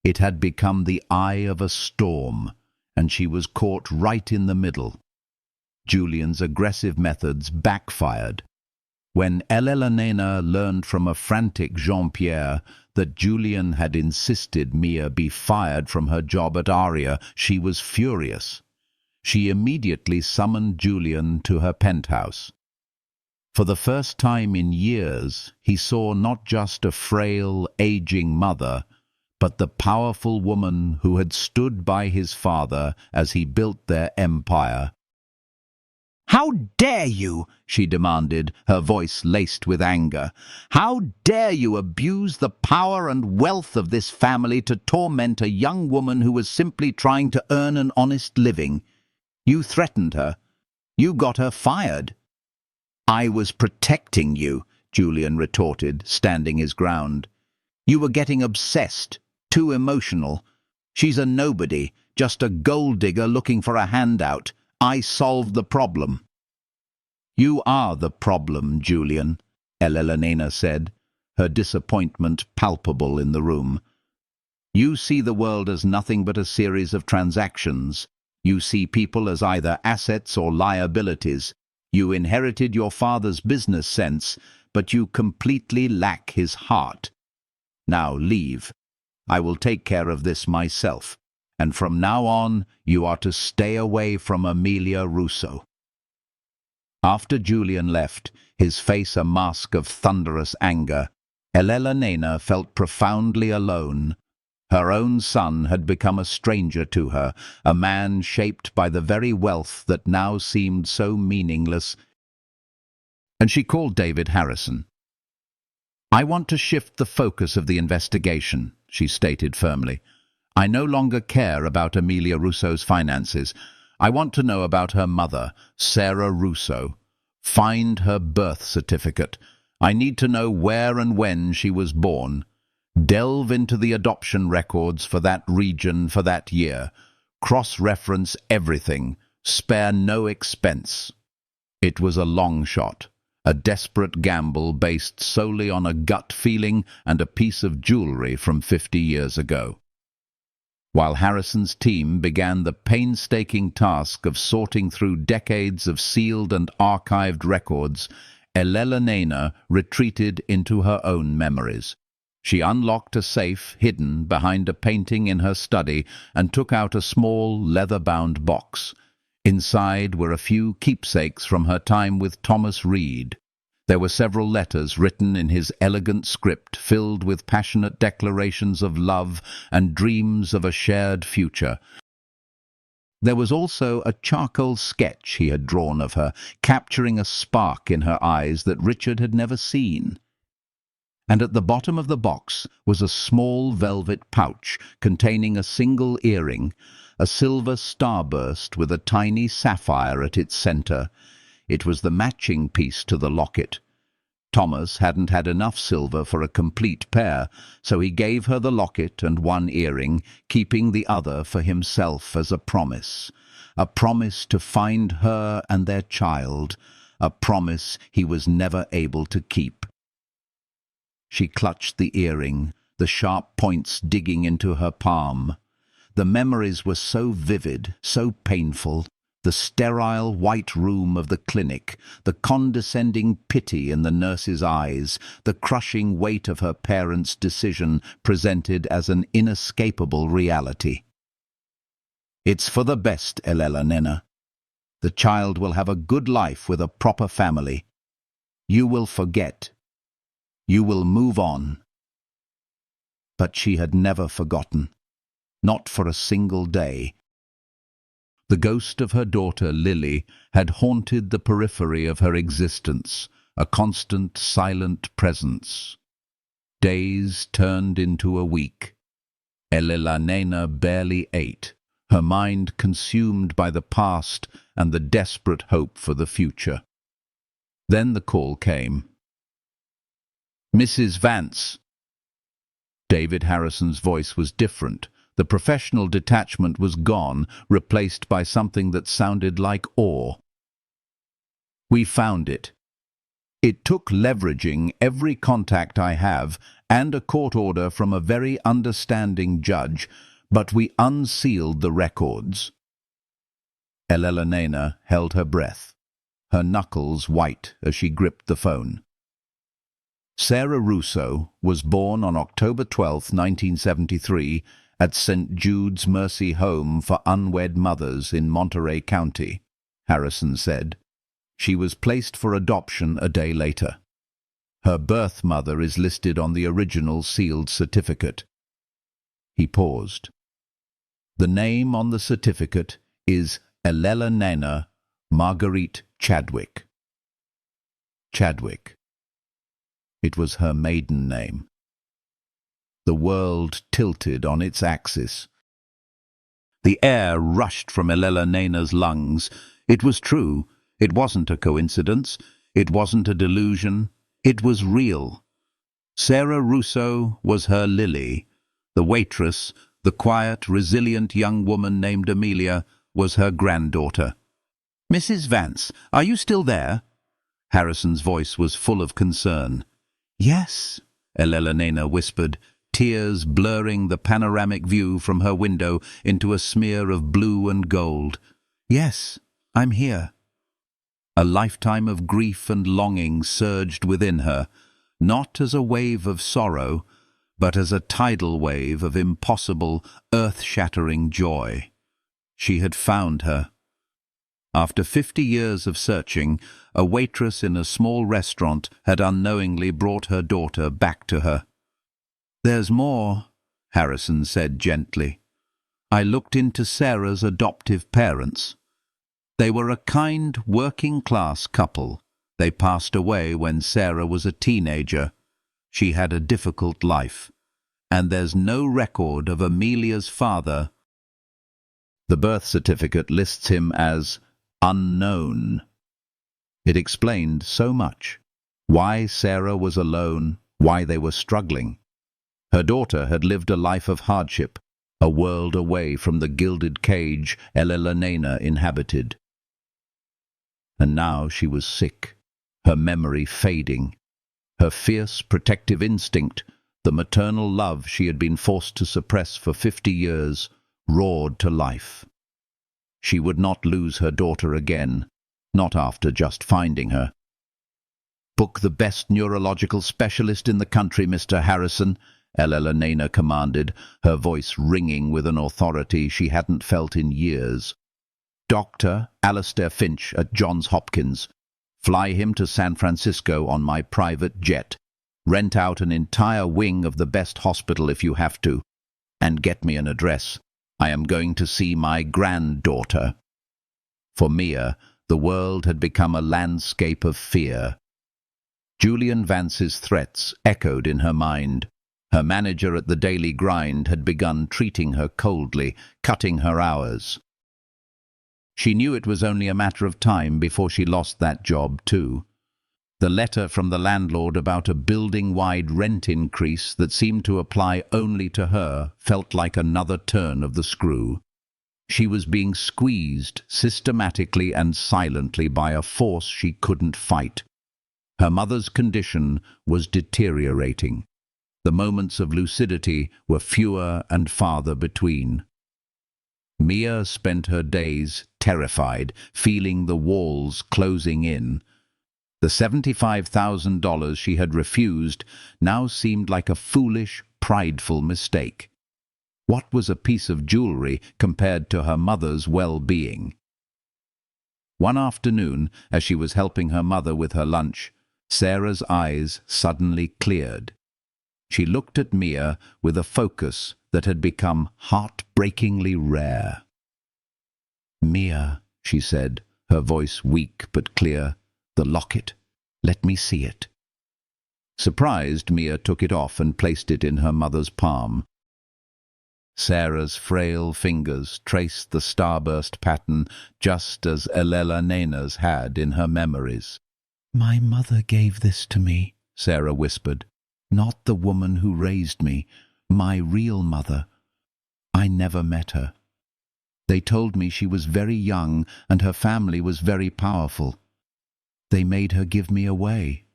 It had become the eye of a storm, and she was caught right in the middle. Julian's aggressive methods backfired. When Elena learned from a frantic Jean-Pierre that Julian had insisted Mia be fired from her job at Aria, she was furious. She immediately summoned Julian to her penthouse. For the first time in years, he saw not just a frail, aging mother, but the powerful woman who had stood by his father as he built their empire. "How dare you?" she demanded, her voice laced with anger. "How dare you abuse the power and wealth of this family to torment a young woman who was simply trying to earn an honest living? You threatened her. You got her fired." "I was protecting you," Julian retorted, standing his ground. "You were getting obsessed, too emotional. She's a nobody, just a gold digger looking for a handout. I solved the problem." "You are the problem, Julian," Elena said, her disappointment palpable in the room. "You see the world as nothing but a series of transactions. You see people as either assets or liabilities. You inherited your father's business sense, but you completely lack his heart. Now leave. I will take care of this myself. And from now on, you are to stay away from Amelia Russo." After Julian left, his face a mask of thunderous anger, Elena felt profoundly alone. Her own son had become a stranger to her, a man shaped by the very wealth that now seemed so meaningless. And she called David Harrison. "I want to shift the focus of the investigation," she stated firmly. "I no longer care about Amelia Russo's finances. I want to know about her mother, Sarah Russo. Find her birth certificate. I need to know where and when she was born. Delve into the adoption records for that region for that year. Cross-reference everything. Spare no expense." It was a long shot, a desperate gamble based solely on a gut feeling and a piece of jewelry from 50 years ago. While Harrison's team began the painstaking task of sorting through decades of sealed and archived records, Elena retreated into her own memories. She unlocked a safe hidden behind a painting in her study and took out a small, leather-bound box. Inside were a few keepsakes from her time with Thomas Reed. There were several letters written in his elegant script, filled with passionate declarations of love and dreams of a shared future. There was also a charcoal sketch he had drawn of her, capturing a spark in her eyes that Richard had never seen. And at the bottom of the box was a small velvet pouch containing a single earring, a silver starburst with a tiny sapphire at its center. It was the matching piece to the locket. Thomas hadn't had enough silver for a complete pair, so he gave her the locket and one earring, keeping the other for himself as a promise to find her and their child, a promise he was never able to keep. She clutched the earring, the sharp points digging into her palm. The memories were so vivid, so painful. The sterile white room of the clinic, the condescending pity in the nurse's eyes, the crushing weight of her parents' decision presented as an inescapable reality. "It's for the best, Elena. The child will have a good life with a proper family. You will forget. You will move on." But she had never forgotten. Not for a single day. The ghost of her daughter, Lily, had haunted the periphery of her existence, a constant, silent presence. Days turned into a week. Elena barely ate, her mind consumed by the past and the desperate hope for the future. Then the call came. "Mrs. Vance." David Harrison's voice was different. The professional detachment was gone, replaced by something that sounded like awe. "We found it. It took leveraging every contact I have and a court order from a very understanding judge, but we unsealed the records." Elena held her breath, her knuckles white as she gripped the phone. Sarah Russo was born on October 12, 1973, at St. Jude's Mercy Home for Unwed Mothers in Monterey County, Harrison said. She was placed for adoption a day later. Her birth mother is listed on the original sealed certificate. He paused. The name on the certificate is Elena Marguerite Chadwick. Chadwick. It was her maiden name. The world tilted on its axis. The air rushed from Elena's lungs. It was true. It wasn't a coincidence. It wasn't a delusion. It was real. Sarah Russo was her Lily. The waitress, the quiet, resilient young woman named Amelia, was her granddaughter. "Mrs. Vance, are you still there?" Harrison's voice was full of concern. "Yes," Elena whispered, tears blurring the panoramic view from her window into a smear of blue and gold. "Yes, I'm here." A lifetime of grief and longing surged within her, not as a wave of sorrow, but as a tidal wave of impossible, earth-shattering joy. She had found her. After 50 years of searching, a waitress in a small restaurant had unknowingly brought her daughter back to her. "There's more," Harrison said gently. "I looked into Sarah's adoptive parents. They were a kind, working-class couple. They passed away when Sarah was a teenager. She had a difficult life. And there's no record of Amelia's father." The birth certificate lists him as unknown. It explained so much. Why Sarah was alone, why they were struggling. Her daughter had lived a life of hardship, a world away from the gilded cage Elena inhabited. And now she was sick. her memory fading. Her fierce protective instinct, the maternal love she had been forced to suppress for 50 years, roared to life. She would not lose her daughter again, not after just finding her. "Book the best neurological specialist in the country, Mr. Harrison," Elena commanded, her voice ringing with an authority she hadn't felt in years. "Dr. Alistair Finch at Johns Hopkins. Fly him to San Francisco on my private jet. Rent out an entire wing of the best hospital if you have to. And get me an address. I am going to see my granddaughter." For Mia, the world had become a landscape of fear. Julian Vance's threats echoed in her mind. Her manager at the daily grind had begun treating her coldly, cutting her hours. She knew it was only a matter of time before she lost that job too. The letter from the landlord about a building-wide rent increase that seemed to apply only to her felt like another turn of the screw. She was being squeezed systematically and silently by a force she couldn't fight. Her mother's condition was deteriorating. The moments of lucidity were fewer and farther between. Mia spent her days terrified, feeling the walls closing in. The $75,000 she had refused now seemed like a foolish, prideful mistake. What was a piece of jewelry compared to her mother's well-being? One afternoon, as she was helping her mother with her lunch, Sarah's eyes suddenly cleared. She looked at Mia with a focus that had become heartbreakingly rare. "Mia," she said, her voice weak but clear, "the locket. Let me see it." Surprised, Mia took it off and placed it in her mother's palm. Sarah's frail fingers traced the starburst pattern just as Elena's had in her memories. "My mother gave this to me," Sarah whispered. "Not the woman who raised me, my real mother. I never met her. They told me she was very young and her family was very powerful. They made her give me away."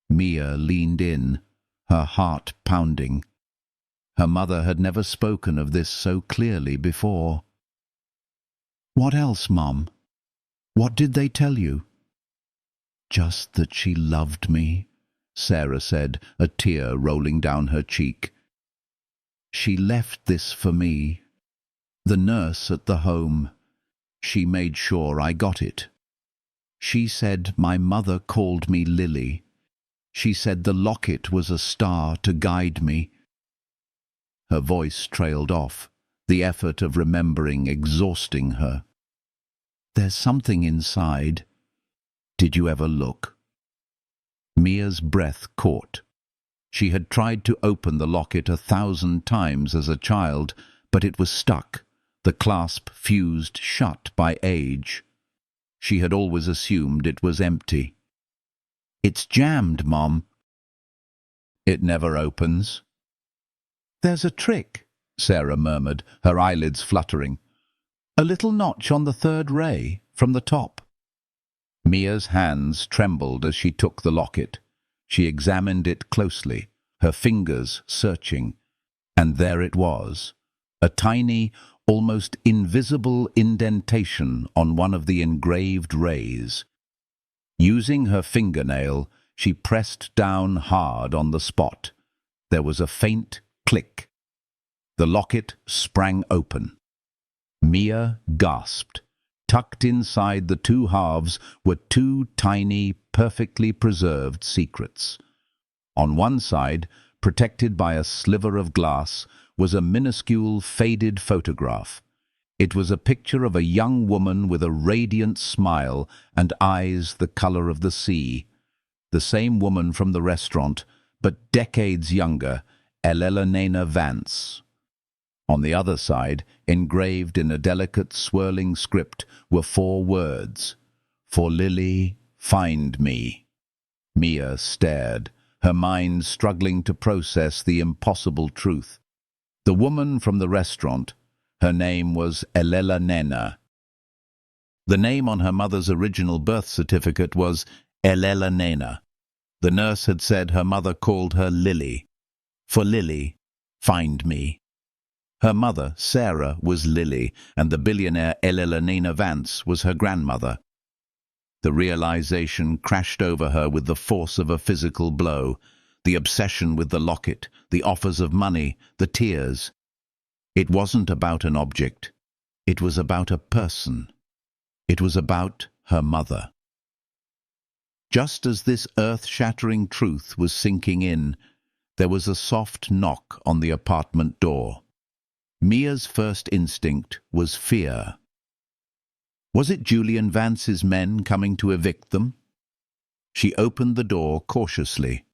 Mia leaned in, her heart pounding. Her mother had never spoken of this so clearly before. "What else, Mom? What did they tell you?" "Just that she loved me," Sarah said, a tear rolling down her cheek. "She left this for me. The nurse at the home. She made sure I got it. She said my mother called me Lily. She said the locket was a star to guide me." Her voice trailed off, the effort of remembering exhausting her. "There's something inside. Did you ever look?" Mia's breath caught. She had tried to open the locket 1,000 times as a child, but it was stuck, the clasp fused shut by age. She had always assumed it was empty. "It's jammed, Mom." "It never opens." "There's a trick," Sarah murmured, her eyelids fluttering. "A little notch on the third ray, from the top." Mia's hands trembled as she took the locket. She examined it closely, her fingers searching. And there it was, a tiny, almost invisible indentation on one of the engraved rays. Using her fingernail, she pressed down hard on the spot. There was a faint click. The locket sprang open. Mia gasped. Tucked inside the two halves were two tiny, perfectly preserved secrets. On one side, protected by a sliver of glass, was a minuscule, faded photograph. It was a picture of a young woman with a radiant smile and eyes the color of the sea. The same woman from the restaurant, but decades younger, Elena Vance. On the other side, engraved in a delicate, swirling script, were 4 words. "For Lily, find me." Mia stared, her mind struggling to process the impossible truth. The woman from the restaurant, her name was Elena. The name on her mother's original birth certificate was Elena. The nurse had said her mother called her Lily. For Lily, find me. Her mother, Sarah, was Lily, and the billionaire Elena Vance was her grandmother. The realization crashed over her with the force of a physical blow. The obsession with the locket, the offers of money, the tears. It wasn't about an object. It was about a person. It was about her mother. Just as this earth-shattering truth was sinking in, there was a soft knock on the apartment door. Mia's first instinct was fear. Was it Julian Vance's men coming to evict them? She opened the door cautiously.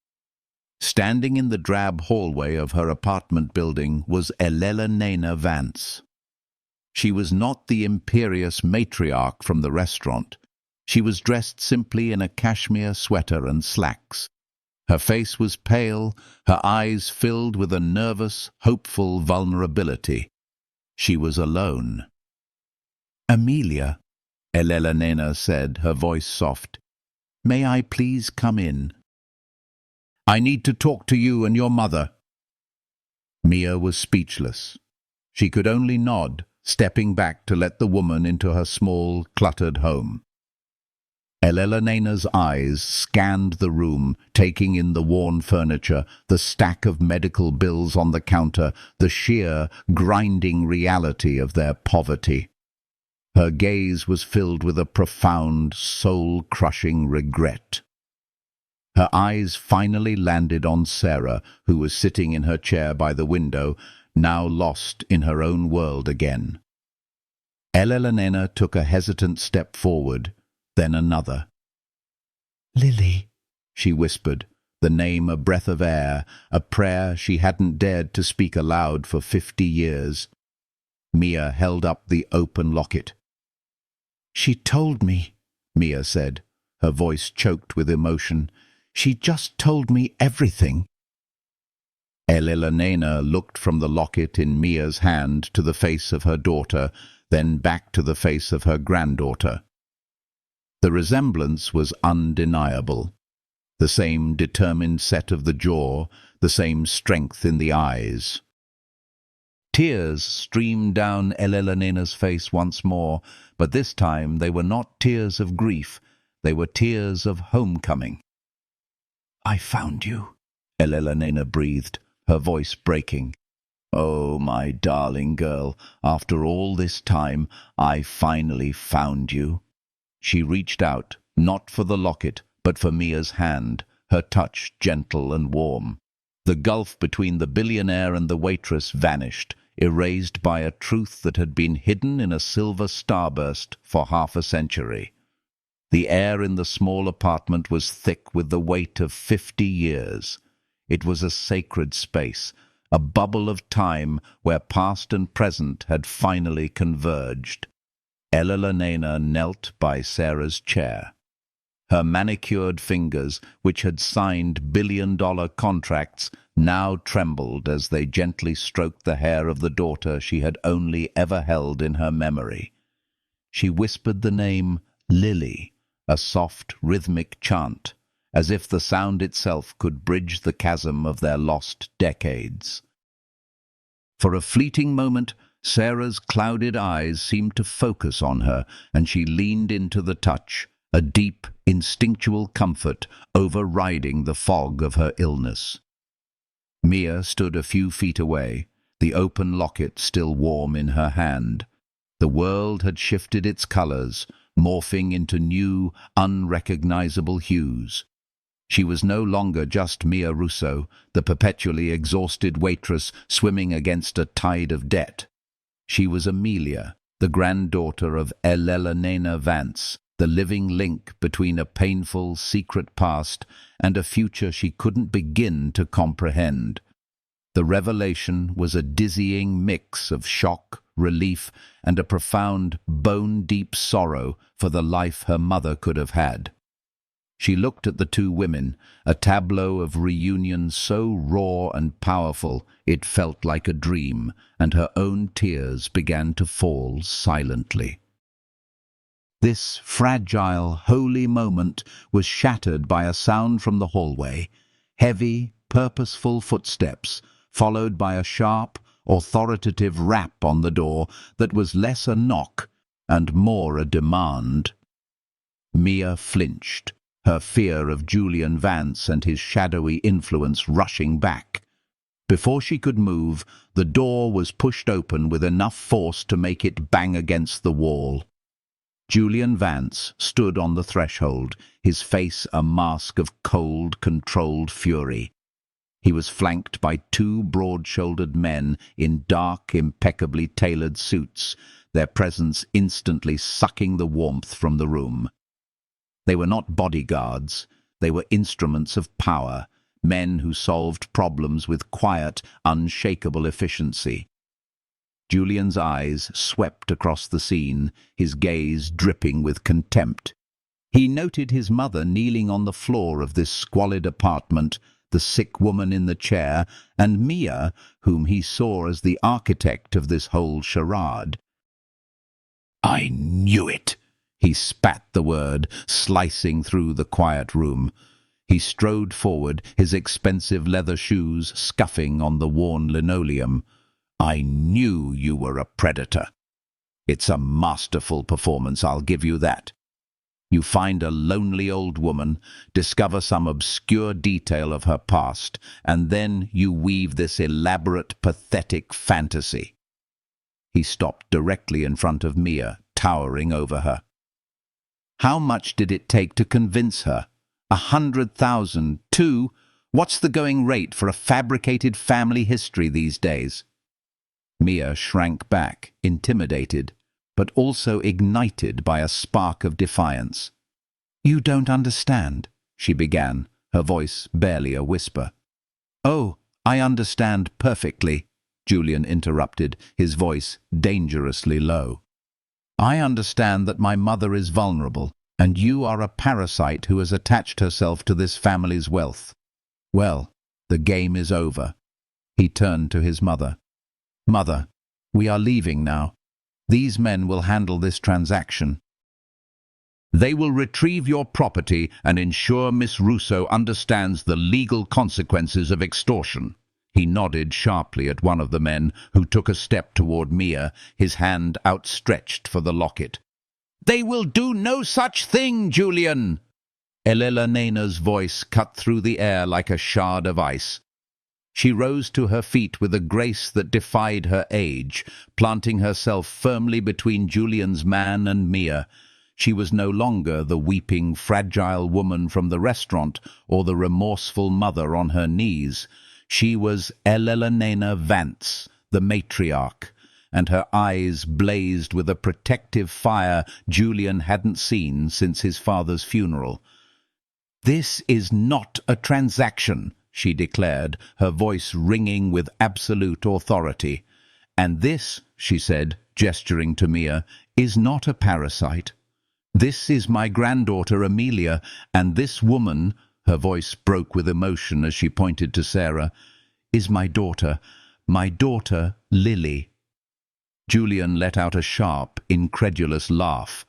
Standing in the drab hallway of her apartment building was Elena Vance. She was not the imperious matriarch from the restaurant. She was dressed simply in a cashmere sweater and slacks. Her face was pale, her eyes filled with a nervous, hopeful vulnerability. She was alone. "Amelia," Elena said, her voice soft, "may I please come in?" "I need to talk to you and your mother." Mia was speechless. She could only nod, stepping back to let the woman into her small, cluttered home. Elena's eyes scanned the room, taking in the worn furniture, the stack of medical bills on the counter, the sheer, grinding reality of their poverty. Her gaze was filled with a profound, soul-crushing regret. Her eyes finally landed on Sarah, who was sitting in her chair by the window, now lost in her own world again. Elena took a hesitant step forward, then another. "Lily," she whispered, the name a breath of air, a prayer she hadn't dared to speak aloud for 50 years. Mia held up the open locket. "She told me," Mia said, her voice choked with emotion. "She just told me everything." Elena looked from the locket in Mia's hand to the face of her daughter, then back to the face of her granddaughter. The resemblance was undeniable. The same determined set of the jaw, the same strength in the eyes. Tears streamed down Elena's face once more, but this time they were not tears of grief, they were tears of homecoming. "I found you," Elena breathed, her voice breaking. "Oh, my darling girl, after all this time, I finally found you." She reached out, not for the locket, but for Mia's hand, her touch gentle and warm. The gulf between the billionaire and the waitress vanished, erased by a truth that had been hidden in a silver starburst for half a century. The air in the small apartment was thick with the weight of 50 years. It was a sacred space, a bubble of time where past and present had finally converged. Elena knelt by Sarah's chair. Her manicured fingers, which had signed billion-dollar contracts, now trembled as they gently stroked the hair of the daughter she had only ever held in her memory. She whispered the name Lily, a soft, rhythmic chant, as if the sound itself could bridge the chasm of their lost decades. For a fleeting moment, Sarah's clouded eyes seemed to focus on her, and she leaned into the touch, a deep, instinctual comfort overriding the fog of her illness. Mia stood a few feet away, the open locket still warm in her hand. The world had shifted its colors, morphing into new, unrecognizable hues. She was no longer just Mia Russo, the perpetually exhausted waitress swimming against a tide of debt. She was Amelia, the granddaughter of Elena Vance, the living link between a painful, secret past and a future she couldn't begin to comprehend. The revelation was a dizzying mix of shock, relief, and a profound, bone-deep sorrow for the life her mother could have had. She looked at the two women, a tableau of reunion so raw and powerful it felt like a dream, and her own tears began to fall silently. This fragile, holy moment was shattered by a sound from the hallway, heavy, purposeful footsteps, followed by a sharp, authoritative rap on the door that was less a knock and more a demand. Mia flinched, her fear of Julian Vance and his shadowy influence rushing back. Before she could move, the door was pushed open with enough force to make it bang against the wall. Julian Vance stood on the threshold, his face a mask of cold, controlled fury. He was flanked by two broad-shouldered men in dark, impeccably tailored suits, their presence instantly sucking the warmth from the room. They were not bodyguards, they were instruments of power, men who solved problems with quiet, unshakable efficiency. Julian's eyes swept across the scene, his gaze dripping with contempt. He noted his mother kneeling on the floor of this squalid apartment, the sick woman in the chair, and Mia, whom he saw as the architect of this whole charade. "I knew it!" He spat the word, slicing through the quiet room. He strode forward, his expensive leather shoes scuffing on the worn linoleum. "I knew you were a predator. It's a masterful performance, I'll give you that. You find a lonely old woman, discover some obscure detail of her past, and then you weave this elaborate, pathetic fantasy." He stopped directly in front of Mia, towering over her. How much did it take to convince her? 100,000, 2? What's the going rate for a fabricated family history these days? Mia shrank back, intimidated, but also ignited by a spark of defiance. "You don't understand," she began, her voice barely a whisper. "Oh, I understand perfectly," Julian interrupted, his voice dangerously low. "I understand that my mother is vulnerable, and you are a parasite who has attached herself to this family's wealth. Well, the game is over." He turned to his mother. "Mother, we are leaving now. These men will handle this transaction. They will retrieve your property and ensure Miss Russo understands the legal consequences of extortion." He nodded sharply at one of the men, who took a step toward Mia, his hand outstretched for the locket. "They will do no such thing, Julian!" Elelena's voice cut through the air like a shard of ice. She rose to her feet with a grace that defied her age, planting herself firmly between Julian's man and Mia. She was no longer the weeping, fragile woman from the restaurant or the remorseful mother on her knees. She was Elena Vance, the matriarch, and her eyes blazed with a protective fire Julian hadn't seen since his father's funeral. "This is not a transaction," she declared, her voice ringing with absolute authority. "And this," she said, gesturing to Mia, "is not a parasite. This is my granddaughter Amelia, and this woman," her voice broke with emotion as she pointed to Sarah, "is my daughter Lily." Julian let out a sharp, incredulous laugh.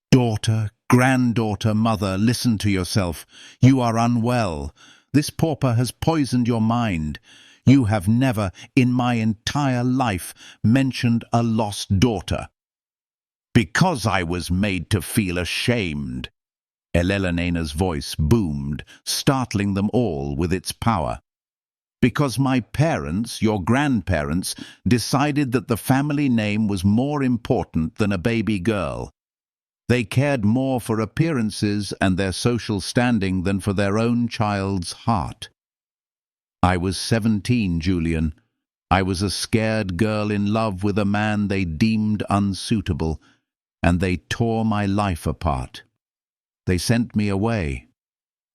"Daughter, granddaughter, mother, listen to yourself. You are unwell. This pauper has poisoned your mind. You have never, in my entire life, mentioned a lost daughter." "Because I was made to feel ashamed." Elena's voice boomed, startling them all with its power. "Because my parents, your grandparents, decided that the family name was more important than a baby girl. They cared more for appearances and their social standing than for their own child's heart. I was 17, Julian. I was a scared girl in love with a man they deemed unsuitable, and they tore my life apart. They sent me away.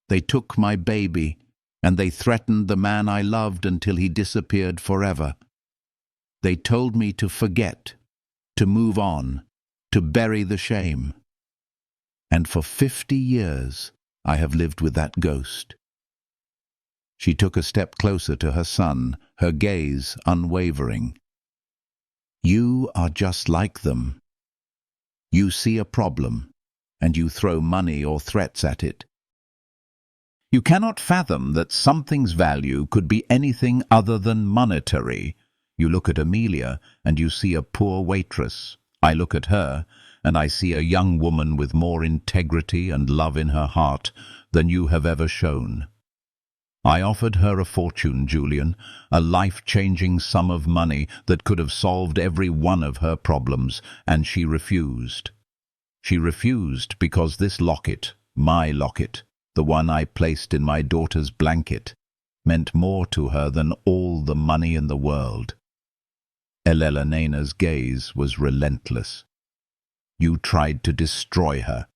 They took my baby, and they threatened the man I loved until he disappeared forever. They told me to forget, to move on, to bury the shame. And for 50 years I have lived with that ghost." She took a step closer to her son, her gaze unwavering. "You are just like them. You see a problem, and you throw money or threats at it. You cannot fathom that something's value could be anything other than monetary. You look at Amelia, and you see a poor waitress. I look at her, and I see a young woman with more integrity and love in her heart than you have ever shown. I offered her a fortune, Julian, a life-changing sum of money that could have solved every one of her problems, and she refused. She refused because this locket, my locket, the one I placed in my daughter's blanket, meant more to her than all the money in the world. Elena's gaze was relentless. You tried to destroy her.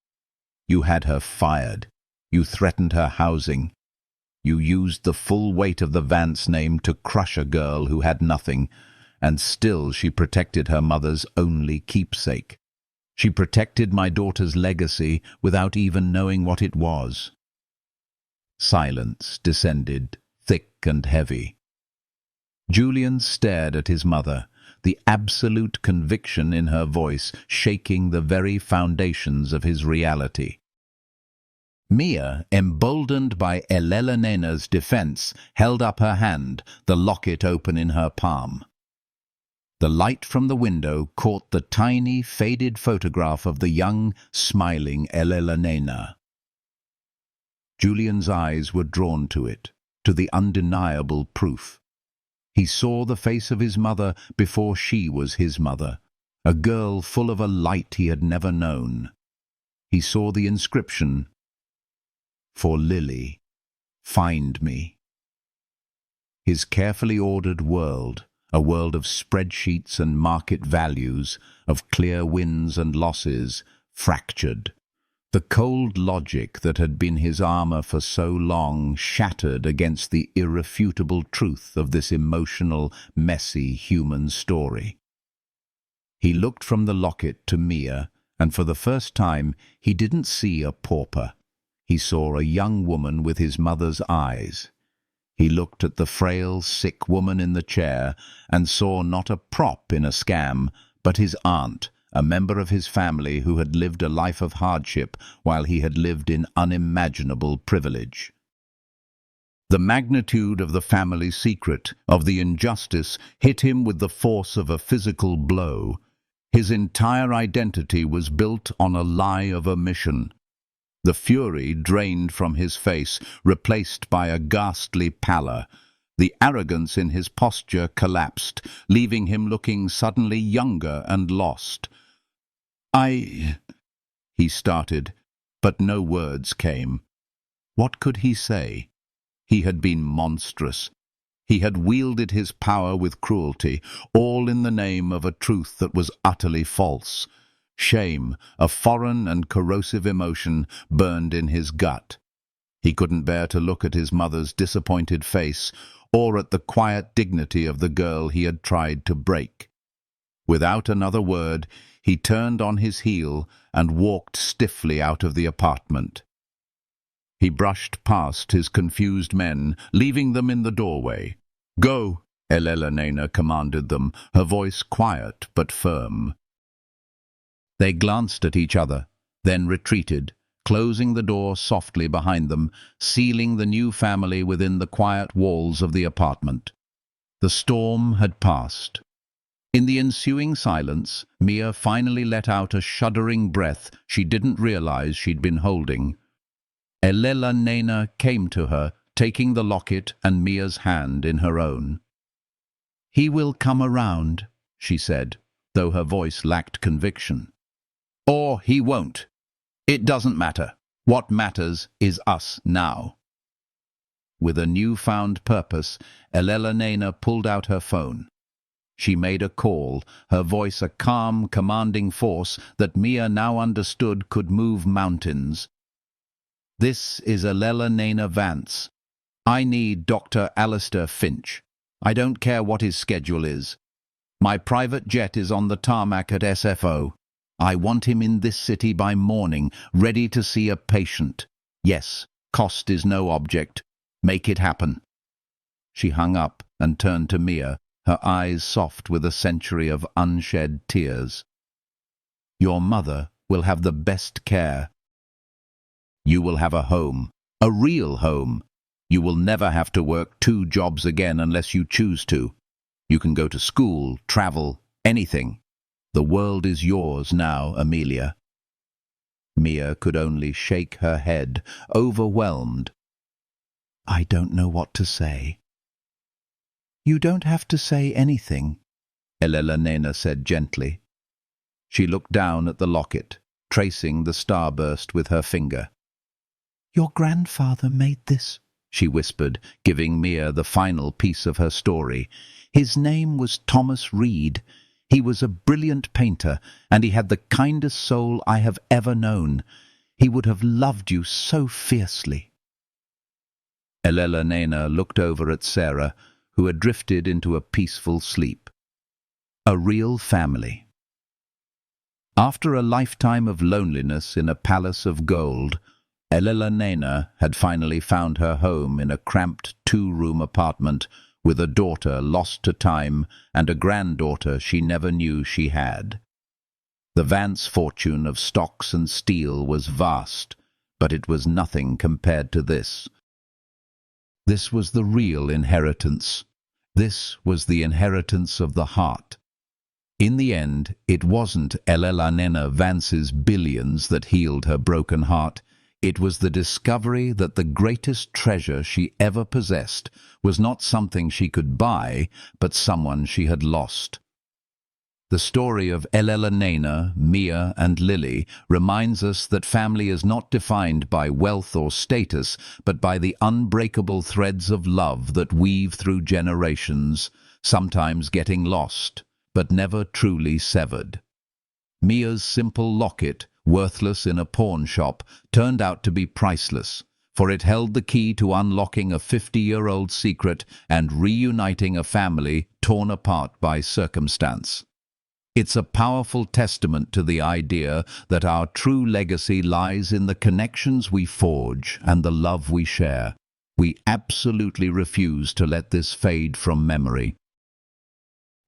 You had her fired. You threatened her housing. You used the full weight of the Vance name to crush a girl who had nothing, and still she protected her mother's only keepsake. She protected my daughter's legacy without even knowing what it was. Silence descended, thick and heavy. Julian stared at his mother, the absolute conviction in her voice shaking the very foundations of his reality. Mia, emboldened by Elena's defense, held up her hand, the locket open in her palm. The light from the window caught the tiny, faded photograph of the young, smiling Elena. Julian's eyes were drawn to it, to the undeniable proof. He saw the face of his mother before she was his mother, a girl full of a light he had never known. He saw the inscription, "For Lily, find me." His carefully ordered world, a world of spreadsheets and market values, of clear wins and losses, fractured. The cold logic that had been his armor for so long shattered against the irrefutable truth of this emotional, messy human story. He looked from the locket to Mia, and for the first time he didn't see a pauper. He saw a young woman with his mother's eyes. He looked at the frail, sick woman in the chair and saw not a prop in a scam, but his aunt, a member of his family who had lived a life of hardship while he had lived in unimaginable privilege. The magnitude of the family secret, of the injustice, hit him with the force of a physical blow. His entire identity was built on a lie of omission. The fury drained from his face, replaced by a ghastly pallor. The arrogance in his posture collapsed, leaving him looking suddenly younger and lost. He started, but no words came. What could he say? He had been monstrous. He had wielded his power with cruelty, all in the name of a truth that was utterly false. Shame, a foreign and corrosive emotion, burned in his gut. He couldn't bear to look at his mother's disappointed face, or at the quiet dignity of the girl he had tried to break. Without another word, he turned on his heel and walked stiffly out of the apartment. He brushed past his confused men, leaving them in the doorway. "Go," Elena commanded them, her voice quiet but firm. They glanced at each other, then retreated, closing the door softly behind them, sealing the new family within the quiet walls of the apartment. The storm had passed. In the ensuing silence, Mia finally let out a shuddering breath she didn't realize she'd been holding. Elena came to her, taking the locket and Mia's hand in her own. "He will come around," she said, though her voice lacked conviction. "Or he won't. It doesn't matter. What matters is us now." With a newfound purpose, Elena pulled out her phone. She made a call, her voice a calm, commanding force that Mia now understood could move mountains. "This is Elena Vance. I need Dr. Alistair Finch. I don't care what his schedule is. My private jet is on the tarmac at SFO. I want him in this city by morning, ready to see a patient. Yes, cost is no object. Make it happen." She hung up and turned to Mia, her eyes soft with a century of unshed tears. Your mother will have the best care. You will have a home, a real home. You will never have to work 2 jobs again unless you choose to. You can go to school, travel, anything. The world is yours now, Amelia." Mia could only shake her head, overwhelmed. "I don't know what to say." "You don't have to say anything," Elena said gently. She looked down at the locket, tracing the starburst with her finger. "Your grandfather made this," she whispered, giving Mia the final piece of her story. "His name was Thomas Reed. He was a brilliant painter, and he had the kindest soul I have ever known. He would have loved you so fiercely." Elena looked over at Sarah, who had drifted into a peaceful sleep. A real family. After a lifetime of loneliness in a palace of gold, Elena had finally found her home in a cramped 2-room apartment with a daughter lost to time and a granddaughter she never knew she had. The Vance fortune of stocks and steel was vast, but it was nothing compared to this. This was the real inheritance. This was the inheritance of the heart. In the end, it wasn't Elena Vance's billions that healed her broken heart. It was the discovery that the greatest treasure she ever possessed was not something she could buy, but someone she had lost. The story of Elena, Mia, and Lily reminds us that family is not defined by wealth or status, but by the unbreakable threads of love that weave through generations, sometimes getting lost, but never truly severed. Mia's simple locket, worthless in a pawn shop, turned out to be priceless, for it held the key to unlocking a 50-year-old secret and reuniting a family torn apart by circumstance. It's a powerful testament to the idea that our true legacy lies in the connections we forge and the love we share. We absolutely refuse to let this fade from memory.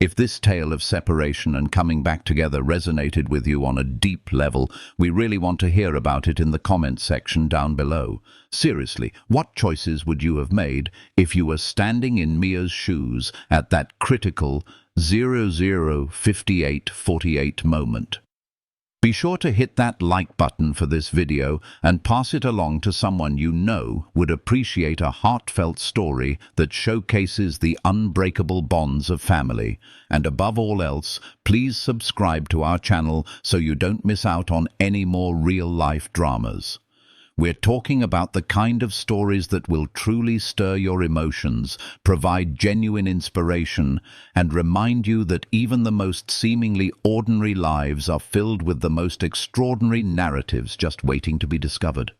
If this tale of separation and coming back together resonated with you on a deep level, we really want to hear about it in the comments section down below. Seriously, what choices would you have made if you were standing in Mia's shoes at that critical 00:58:48 moment? Be sure to hit that like button for this video and pass it along to someone you know would appreciate a heartfelt story that showcases the unbreakable bonds of family. And above all else, please subscribe to our channel so you don't miss out on any more real-life dramas. We're talking about the kind of stories that will truly stir your emotions, provide genuine inspiration, and remind you that even the most seemingly ordinary lives are filled with the most extraordinary narratives just waiting to be discovered.